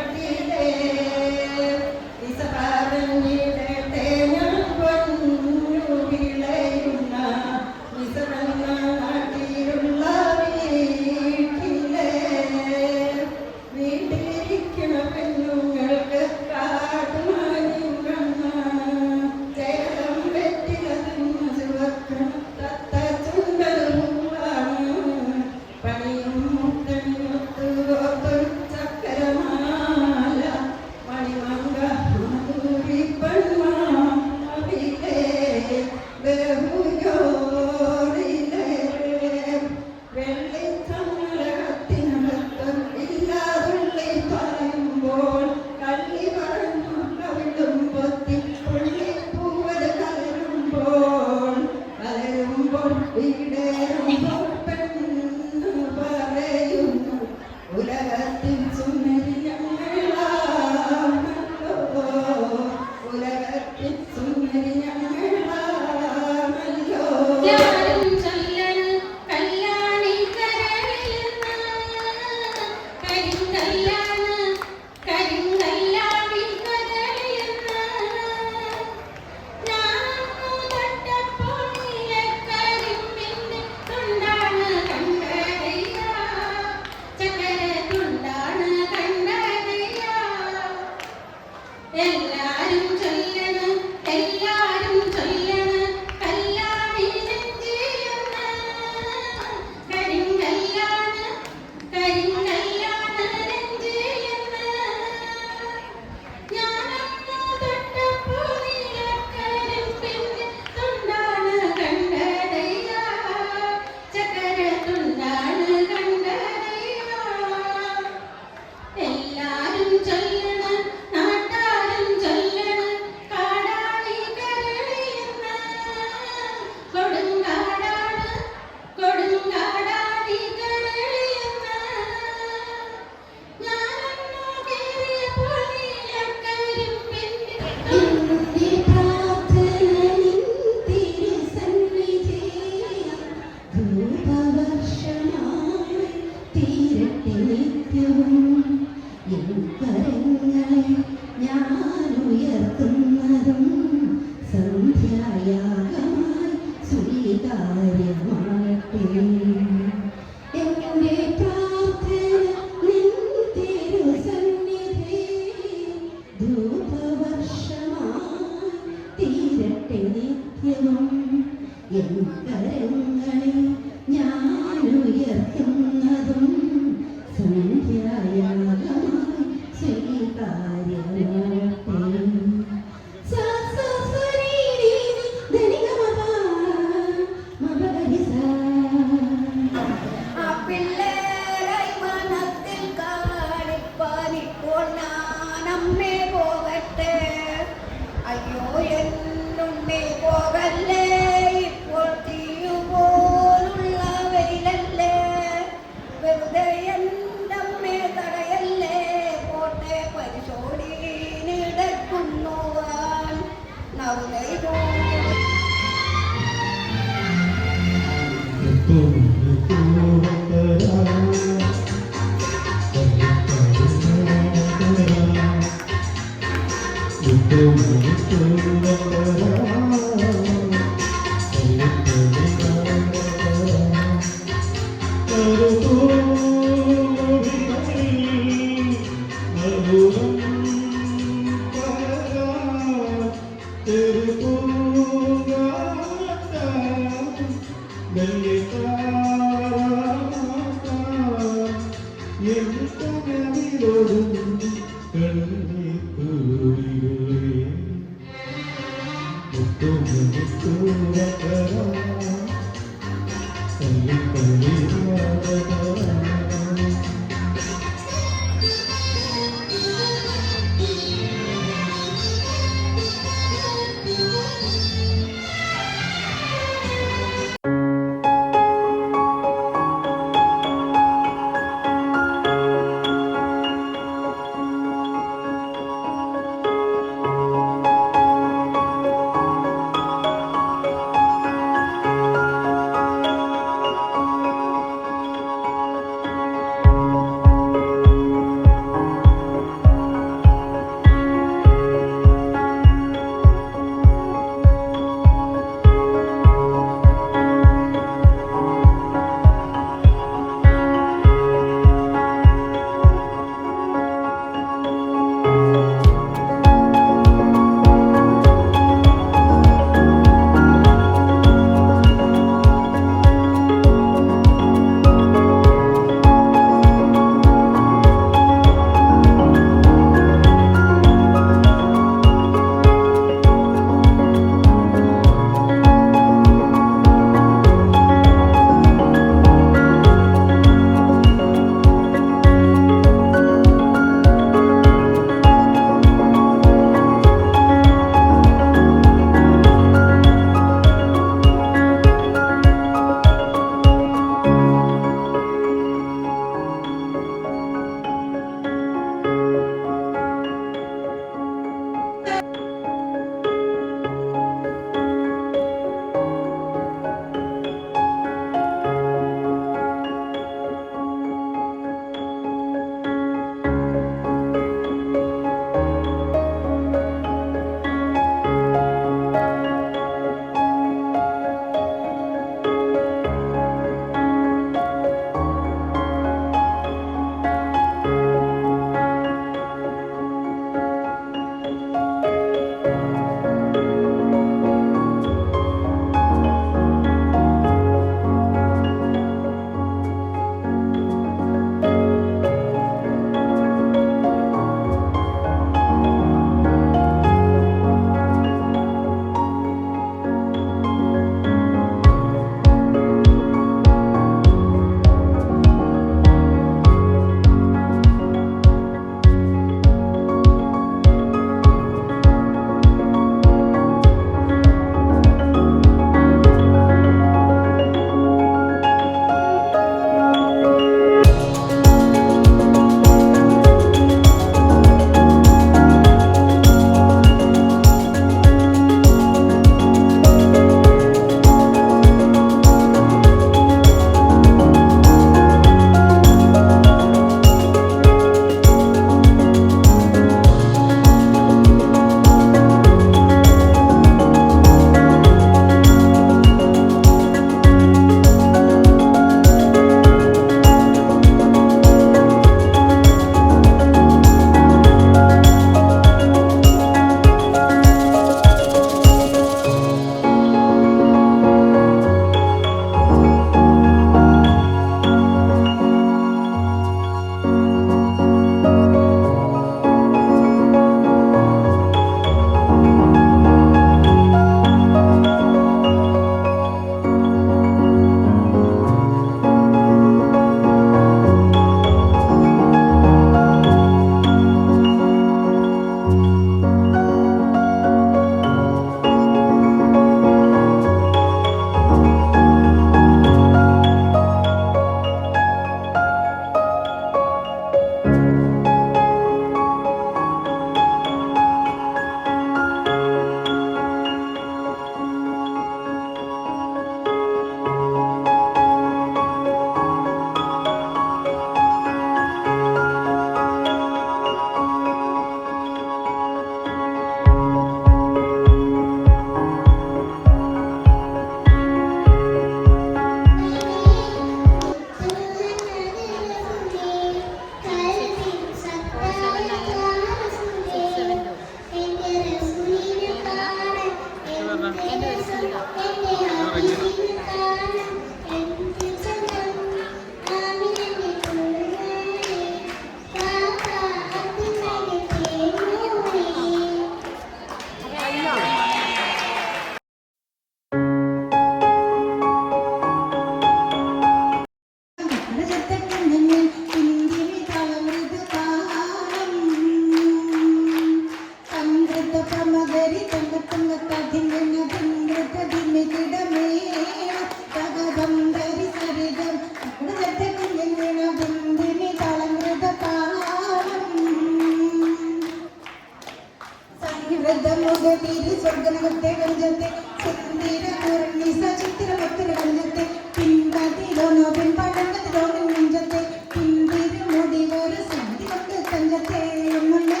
സ്വർഗനത്തെ ഗഞ്ചത്തെ സുന്ദര പൂർണിസ ചിത്രമൊത്തര ഗഞ്ചത്തെ പിൻകാതിലോനോ പിൻപാടത്തിലോനോ നെഞ്ചത്തെ പിന്തിരു മുടി ഒരു സന്ധി കൊണ്ട് തഞ്ചത്തെ മുന്നേ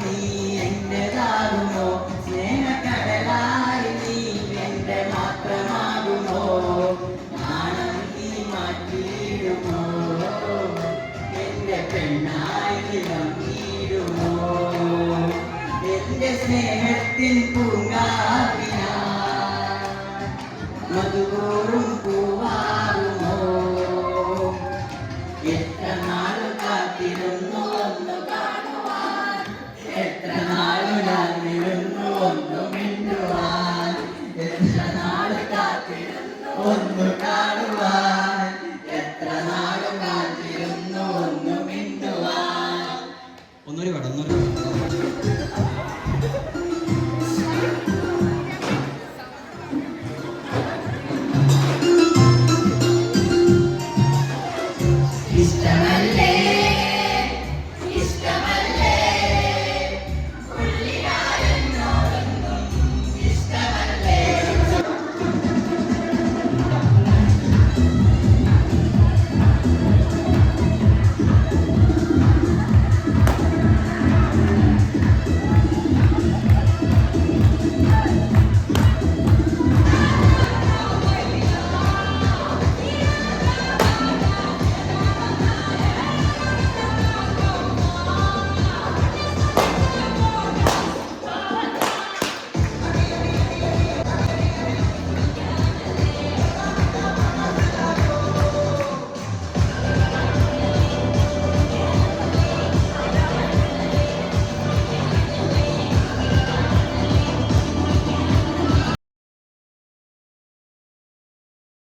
നീ എന്റേതാകുമോ സ്നേഹക്കടലായി നീ എന്റെ മാത്രമാകുമോ നാണം നീ മാറ്റിയിടുമോ എന്റെ പെണ്ണായി വിളങ്ങിയിടുമോ എന്റെ സ്നേഹത്തിൻ പൂങ്കാവിന മധുകൂറും പൂവാകുമോ എത്ര നാളു കാത്തിരുന്നു ഒന്ന് കാണുവാൻ എത്ര നാളു ഞാൻ ഇരുന്നു ഒന്ന് മിണ്ടുവാൻ എത്ര നാളു കാത്തിരുന്നു ഒന്ന് കാണുവാൻ